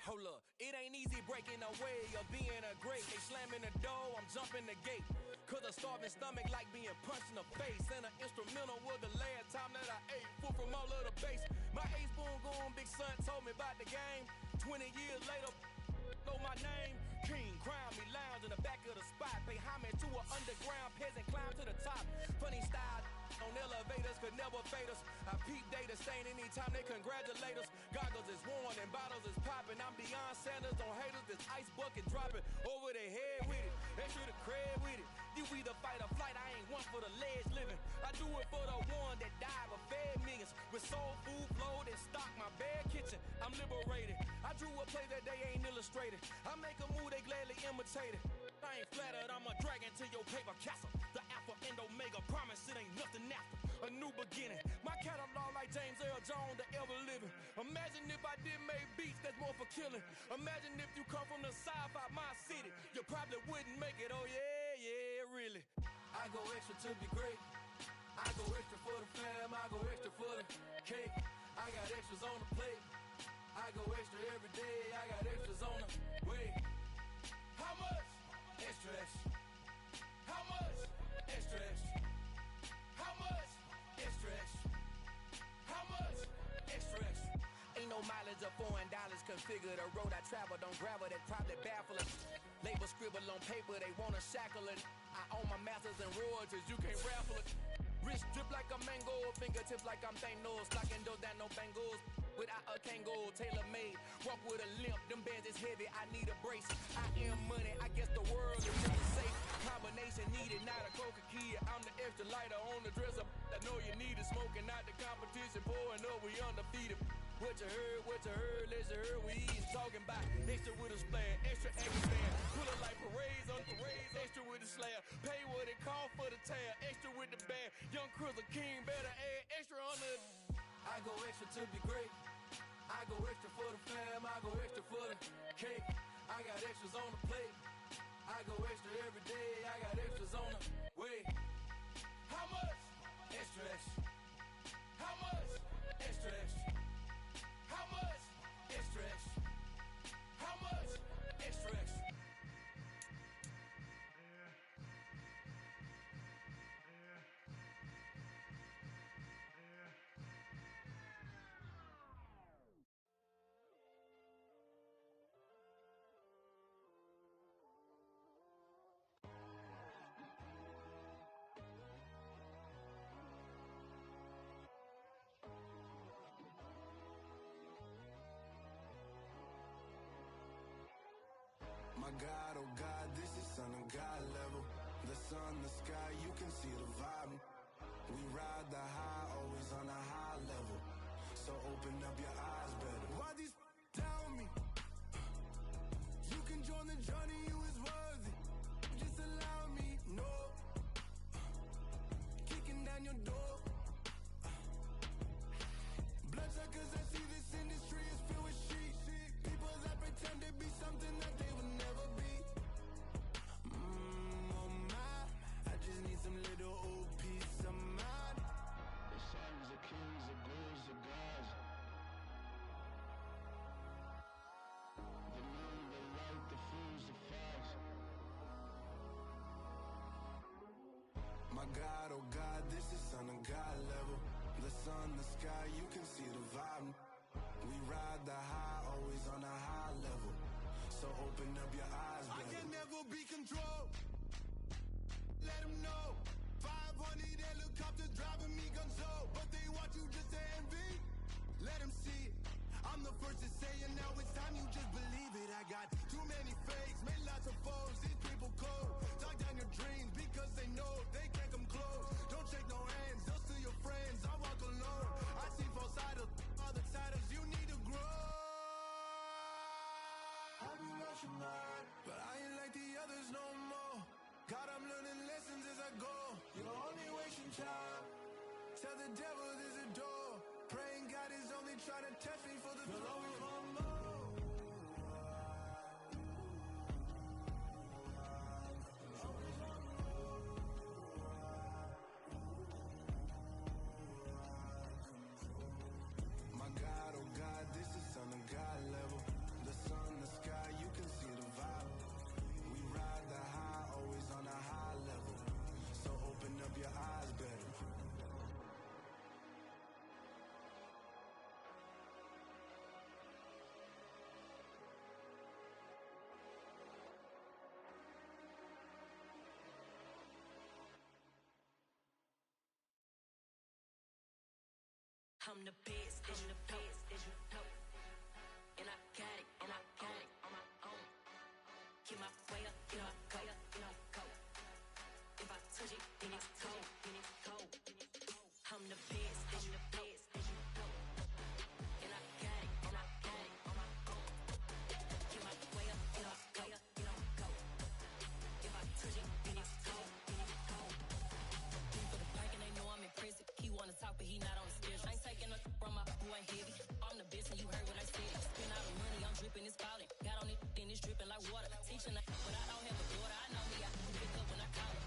Hold up, it ain't easy breaking away or being a great. They slamming the door, I'm jumping the gate. Cause a starving stomach like being punched in the face. And an instrumental was the last time that I ate. Food from all of the bass. My ace boom goon, big son told me about the game. 20 years later, know my name. King, crown me, lounge in the back of the spot. Pay homage to an underground peasant, climb to the top. Funny style on elevators could never fade us. I peep data stain anytime they congratulate us. Goggles is worn and bottles is popping. I'm Deion Sanders on haters, this ice bucket dropping over their head with it. They should have cred with it. You either fight or flight, I ain't one for the ledge living. I do it for the one that died but fed millions. With soul food flowed and stock my bad kitchen. I'm liberated. I drew a play that they ain't illustrated. I make a move, they gladly imitate it. I ain't flattered, I'm a dragon to your paper castle. The Alpha and Omega, promise it ain't nothing after. A new beginning. My catalog like James Earl Jones, the ever living. Imagine if I did make beats that's more for killing. Imagine if you come from the sci-fi, my city. You probably wouldn't make it, oh yeah, really. I go extra to be great. I go extra for the fam, I go extra for the cake. I got extras on the plate. I go extra every day, I got extras on the way. How much? Extra, extra. How much? Extra, extra. How much? Extra, extra. How much? Extra, extra. Ain't no mileage of $4 configure the road I travel. Don't gravel, that probably baffling. Label scribble on paper, they wanna shackle it. I own my masters and royalties, you can't raffle it. Wrist drip like a mango, fingertips like I'm Thanos. Locking those down, no bangles. Without a Kangol, tailor-made. Walk with a limp, them bands is heavy, I need a brace. I am money, I guess the world is really safe. Combination needed, not a coca key. I'm the extra lighter on the dresser. I know you need it, smoking out the competition, pouring up, we undefeated. What you heard, let's hear we eatin', talking about extra with a splash, extra stand. Pull it like parades on parades, extra with the slab. Pay what it cost for the tab, extra with the band. Young Crizzle King, better add extra on the. I go extra to be great. I go extra for the fam, I go extra for the cake. I got extras on the plate. I go extra every day, I got extras on the way. How much? Extra, extra. How much? Extra, extra. How much? Extra, extra. How much? Extra, extra. My God, oh God, this is Son of God level. The sun, the sky, you can see the vibe. We ride the high, always on a high level. So open up your eyes better. Why these tell me? You can join the journey, you is worthy. Just allow me, no. Kicking down your door. Bloodsuckers, I see this industry is filled with sheep. People that pretend to be something that they will never be. Oh my, I just need some little old peace of mind. The sons, the kings, the ghouls, the gods. The moon, the light, the fools, the facts. My God, oh God, this is Son of God level. The sun, the sky, you can see the vibe. We ride the high, always on a high level. So open up your eyes, baby. I can never be controlled. Let them know. 500 helicopters driving me gonzo. But they want you just to envy. Let them see it. I'm the first to say it, now it's time you just believe it. I got too many fakes, made lots of foes. These people cold. Talk down your dreams because they know they can't come close. Don't shake no hands, those to your friends. I walk alone. I see false idols, other titles. You need to grow. I've been rushing hard, but I ain't like the others no more. God, I'm learning lessons as I go. You're only wasting time. Tell the devil there's a door. Praying God is only trying to test me for the glory. Always want more. My God, oh God, this is Son of God level. The sun, I'm the best, and the best, as you know. And I got it, and I got it on my own. Get my way up, get my go, you know, go. If I touch it, then it's cold, then it's cold. I'm the best, and the best, as you know. And I got it, and I got it on my own. Get my way up, get my go, you know, go. If I touch it, then it's cold, then it's cold. Leave for the bike and they know I'm in prison. He wanna talk, but he not on the schedule. I ain't taking a from my boy heavy. I'm the best and you heard what I said. Spend all the money, I'm dripping, it's falling. Got on it, then it's dripping like water. Teaching that, but I don't have a daughter. I know me, I can pick up when I call her.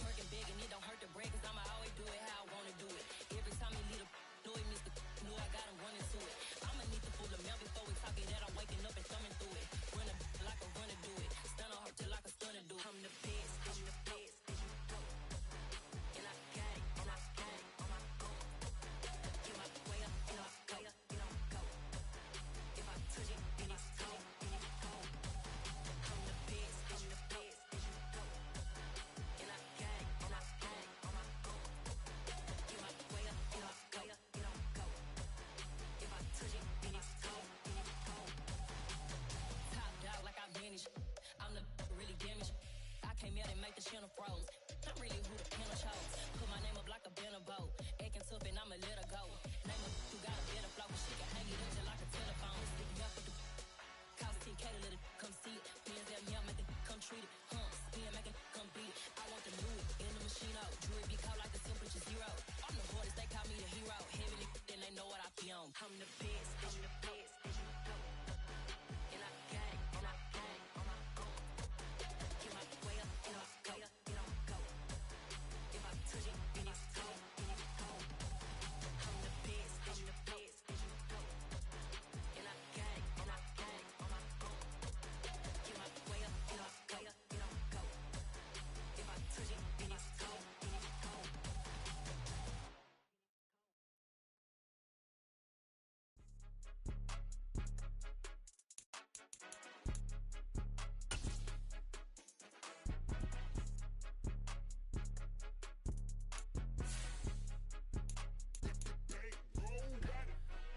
Working big and it don't hurt to break, cause I'ma always do it how I wanna do it. Every time he lead a know it, Mr. Know I got him running to it. I'ma need to pull the milk before we talk it that I'm waking up and thumbing through it. Run a like a runner do it. Stun on her till like a stunner do it. I'm the best, I'm the best, as you know. And I got it, and I got it on my own. Get my way up, and I go, you know, go. If I touch it, then it's cold, then it's cold. I'm the best, I'm the best, as you know. And I got it, and I got it on my own. Get my way up, and I go, you know, go. If I touch it, then it's cold, then it's cold. Top dog like I manage. I'm the really damaged. I came out and make the channel froze. I'm really who the panel chose. Put my name up like a banner boat. Acting tough and I'ma let her go. Name her who got a better flow. She can hang it up just like a telephone. Stick me up with the cost 10K to let it come see it. Bands that me, I make it come treat it. Spin, make it come beat it. I want the new in the machine out. Jewelry be caught like the temperature zero. I'm the hardest, they call me the hero. Heavily, then they know what I be on. I'm the best, I'm the best, as you know. And I got it, and I got it on my own. Get my way up, and I go, you know, go. If I touch it, then it's cold, then it's cold. I'm the best, I'm the best, as you know. And I got it, and I got it on my own. Get my way up, and I go, you know, go. If I touch it, then it's cold, then it's cold.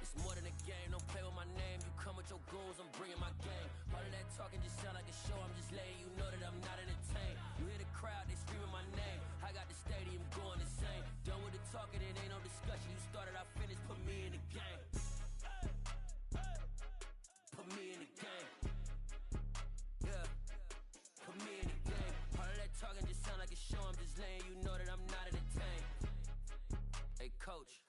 It's more than a game, don't play with my name. You come with your goons, I'm bringing my game. All of that talking just sound like a show, I'm just letting you know that I'm not entertained. You hear the crowd, they screaming my name. I got the stadium going insane. Done with the talking, it ain't no discussion. You started, I finished, put me in the game. Put me in the game. Yeah, put me in the game. All of that talking just sound like a show, I'm just letting you know that I'm not entertained. Hey coach,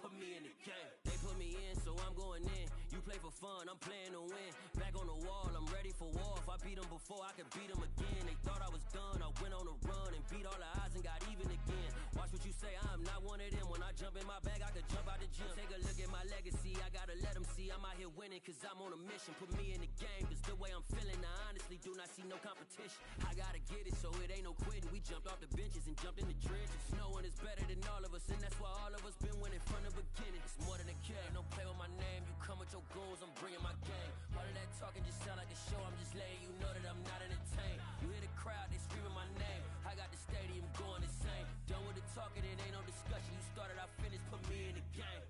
put me in the game. They put me in, so I'm going in. You play for fun, I'm playing to win. Back on the wall, I'm ready for war. If I beat them before, I could beat them again. They thought I was done, I went on a run and beat all the odds and got even again. Watch what you say, I'm not one of them. When I jump in my bag, I could jump out the gym. Take a look at my legacy, I gotta let them see I'm out here winning, cause I'm on a mission. Put me in the game, cause the way I'm feeling, I honestly do not see no competition. I gotta get it, so it ain't no quitting. We jumped off the benches and jumped in the trenches. No one is better than all of us, and that's why all of us been winning from the beginning. It's more than a game, don't play with my name. You come with your goons, I'm bringing my game. All of that talking just sound like a show, I'm just letting you know that I'm not entertained. You hear the crowd, they screaming my name. I got the stadium going insane. Done with the talking, it ain't no discussion. You started, I finished, put me in the game.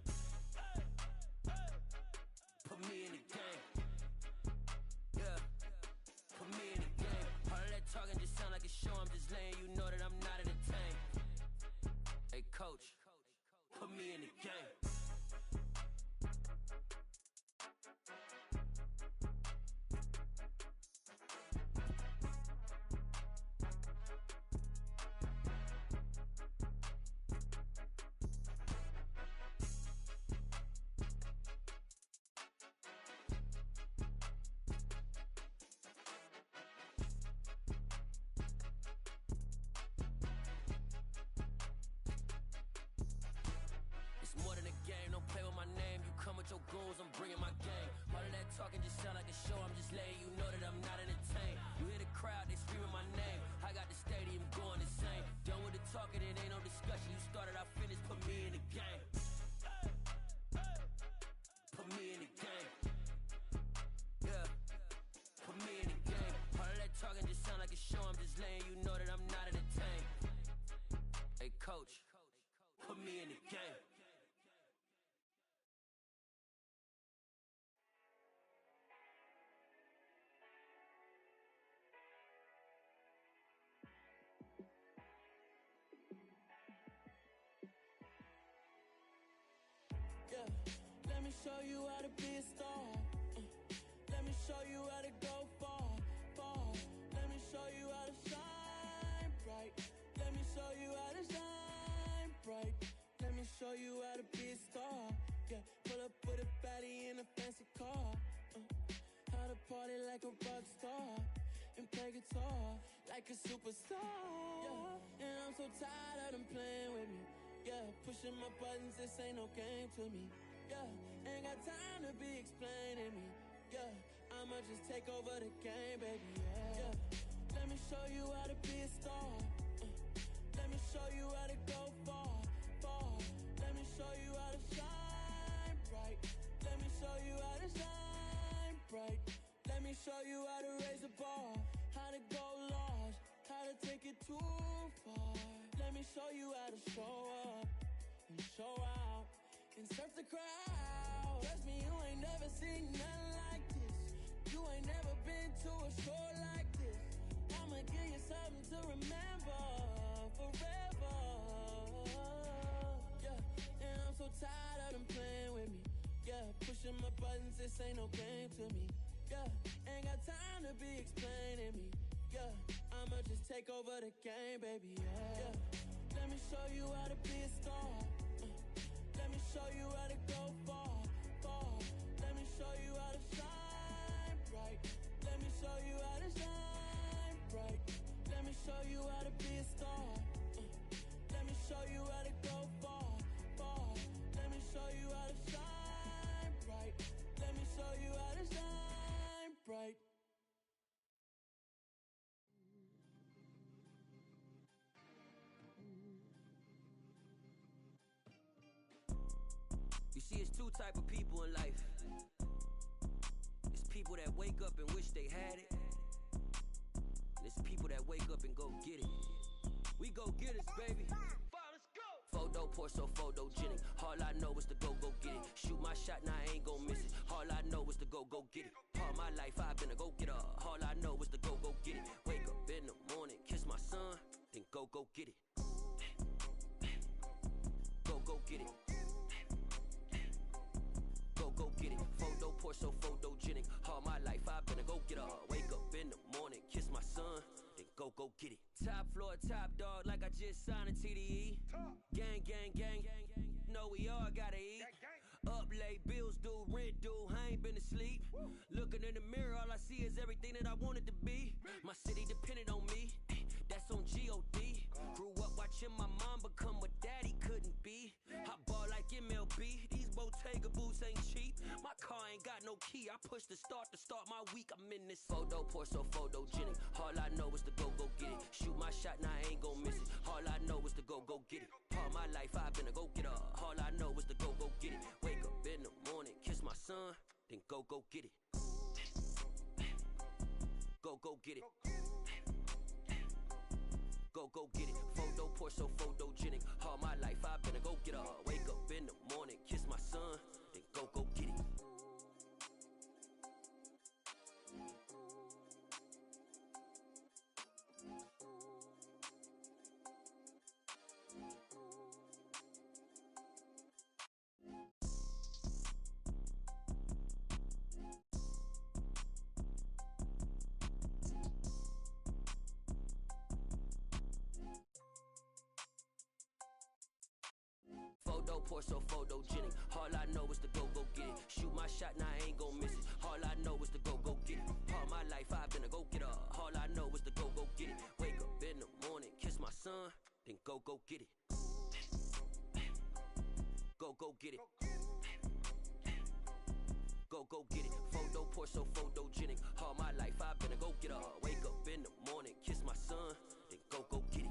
Put me in the game. Yeah, put me in the game. All of that talking just sound like a show, I'm just letting you know that I'm not entertained. Hey coach, put me in the game. Your goons, I'm bringing my game. All of that talking just sound like a show, I'm just letting you know that I'm not entertained. You hear the crowd, they screaming my name. I got the stadium going insane. Done with the talking, it ain't no discussion. You started, I finished, put me in the game. Put me in the game. Yeah, put me in the game. All of that talking just sound like a show, I'm just letting you know that I'm not entertained. Hey coach, put me in the game. Let me show you how to be a star. Let me show you how to go far, far. Let me show you how to shine bright. Let me show you how to shine bright. Let me show you how to be a star. Yeah, pull up with a baddie in a fancy car. How to party like a rock star and play guitar like a superstar. Yeah, and I'm so tired of them playing with me. Yeah, pushing my buttons, this ain't no game to me. Yeah, ain't got time to be explaining me. Yeah, I'ma just take over the game, baby. Yeah, let me show you how to be a star. Let me show you how to go far, far. Let me show you how to shine bright. Let me show you how to shine bright. Let me show you how to raise the bar, how to go large, how to take it too far. Let me show you how to show up and show out and surf the crowd. Trust me, you ain't never seen nothing like this. You ain't never been to a show like this. I'ma give you something to remember forever. Yeah, and I'm so tired of them playing with me. Yeah, pushing my buttons, this ain't no game to me. Yeah, ain't got time to be explaining me. Yeah, I'ma just take over the game, baby. Yeah, let me show you how to be a star. Let me show you how to go far, far. Let me show you how to shine bright. Let me show you how to shine bright. Let me show you how to be a star. Let me show you how to go far, far. Let me show you how to shine bright. Let me show you how to shine bright. You see, it's two type of people in life. It's people that wake up and wish they had it. And it's people that wake up and go get it. We go get it, baby. Let's go. Photo pour so photogenic. All I know is to go get it. Shoot my shot, now I ain't gon' miss it. All I know is to go get it. All my life I've been a go getter. All I know is to go get it. Wake up in the morning, kiss my son, then go get it. Go get it. Go get it. Photo pour so photogenic. All my life I've been a go getter. Wake up in the morning, kiss my son, then go get it. Top floor, top dog, like I just signed a TDE. Gang, gang, gang. Know we all gotta eat. Up late, bills due, rent due, I ain't been asleep. Looking in the mirror, all I see is everything that I wanted to be. My city depended on me, that's on G.O.D. Grew up watching my mom become what daddy couldn't be. I ball like MLB, these Bottega boots ain't cheap. My car ain't got no key, I push the start to start my week. I'm in this photo pour so photogenic. All I know is to go get it. Shoot my shot, now I ain't gon' miss it. All I know is to go get it. All my life I've been a go getter. All I know is to go get it. Wake up in the morning, kiss my son, then go get it. Go get it. Go get it. Photo pour so photogenic. All my life I've been a go getter. Wake up in the morning, kiss my son, then go get it. Photo pour so photogenic. All I know is to go get it. Shoot my shot, now I ain't gon' miss it. All I know is to go get it. All my life I've been a go getter. All I know is to go get it. Wake up in the morning, kiss my son, then go get it. Go get it. Go get it. Photo pour so photogenic. All my life I've been a go getter. Wake up in the morning, kiss my son, then go get it.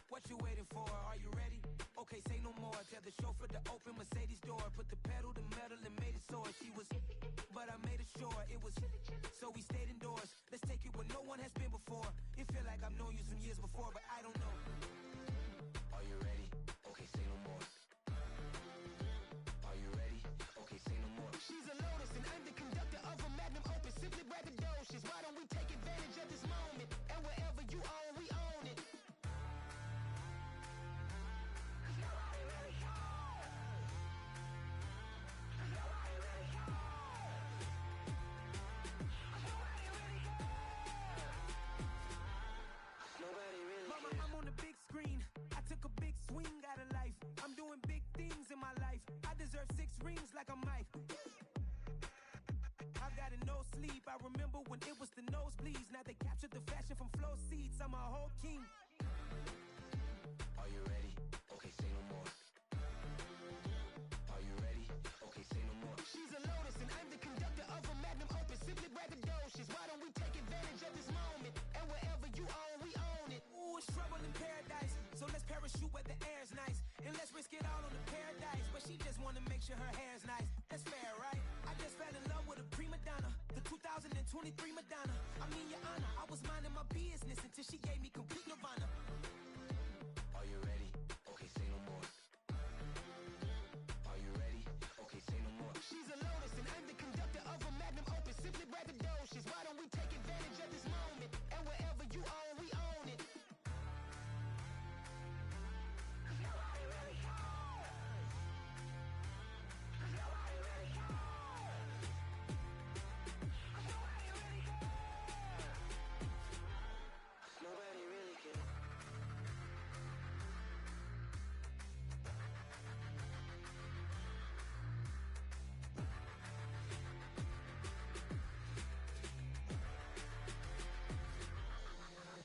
What you waiting for? Are you ready? Okay, the chauffeur to open Mercedes door. Put the pedal to metal and made it soar. She was, but I made it sure it was. So we stayed indoors. Let's take it where no one has been before. It feel like I've known you some years before, but I don't know. Are you ready? Okay, say no more. Are you ready? Okay, say no more. She's a Lotus and I'm the conductor of a magnum opus. Simply braggadocious. Why don't we take advantage of this moment? And wherever you own, we own it. Mama, I'm on the big screen. I took a big swing out of life. I'm doing big things in my life. I deserve 6 rings like I'm Mike. I got no sleep. I remember when it was the nosebleeds. Now they captured the fashion from flow seats. I'm a whole king. Are you ready? Okay, say no more. Are you ready? Okay, say no more. She's a Lotus and I'm the conductor of a magnum opus. Simply braggadocious. Why don't we take advantage of this moment? And wherever you own, we own it. Ooh, it's trouble in paradise. So let's parachute where the air's nice. And let's risk it all on the paradise. But she just wanna make sure her hair's nice. That's fair, right? I just fell in love with a prima donna. The 2023 Madonna. I mean, Your Honor, I was minding my business until she gave me complete nirvana. Are you ready? Okay, say no more. Are you ready? Okay, say no more. She's a Lotus and I'm the conductor of a magnum opus. Simply braggadocious. Why don't we take advantage of this moment? And wherever you own, we own it. Nobody really cares.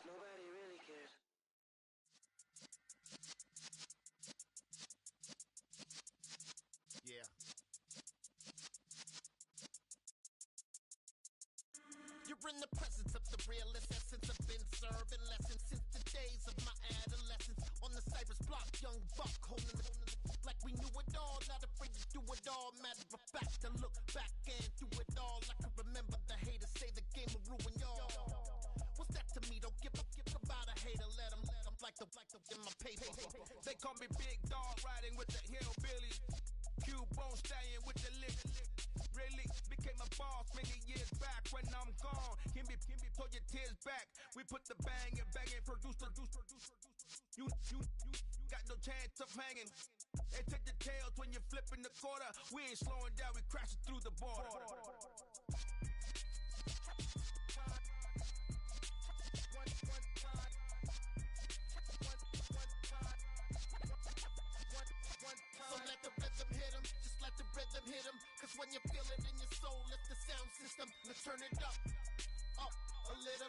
Nobody really cares. Yeah. You're in the presence of the realest essence. I've been serving lessons since the days of my adolescence. On the Cypress block, young buck holding it like we knew it all. Not afraid to do it all. Matter of fact, I look back and do it all. I can remember the haters say the game will ruin y'all. What's that to me? Don't give about a hater. Let them like the in my paper. They call me Big Dog, riding with the hillbillies. Q-Bone stallion with the lick. Really became a boss many years back. When I'm gone, can be pull your tears back. We put the bang and produce. You got no chance of hanging. And take the tails when you're flipping the quarter. We ain't slowing down, we crashing through the border. So let the rhythm hit 'em, just let the rhythm hit 'em. Cause when you feel it in your soul, lift the sound system, let's turn it up a little.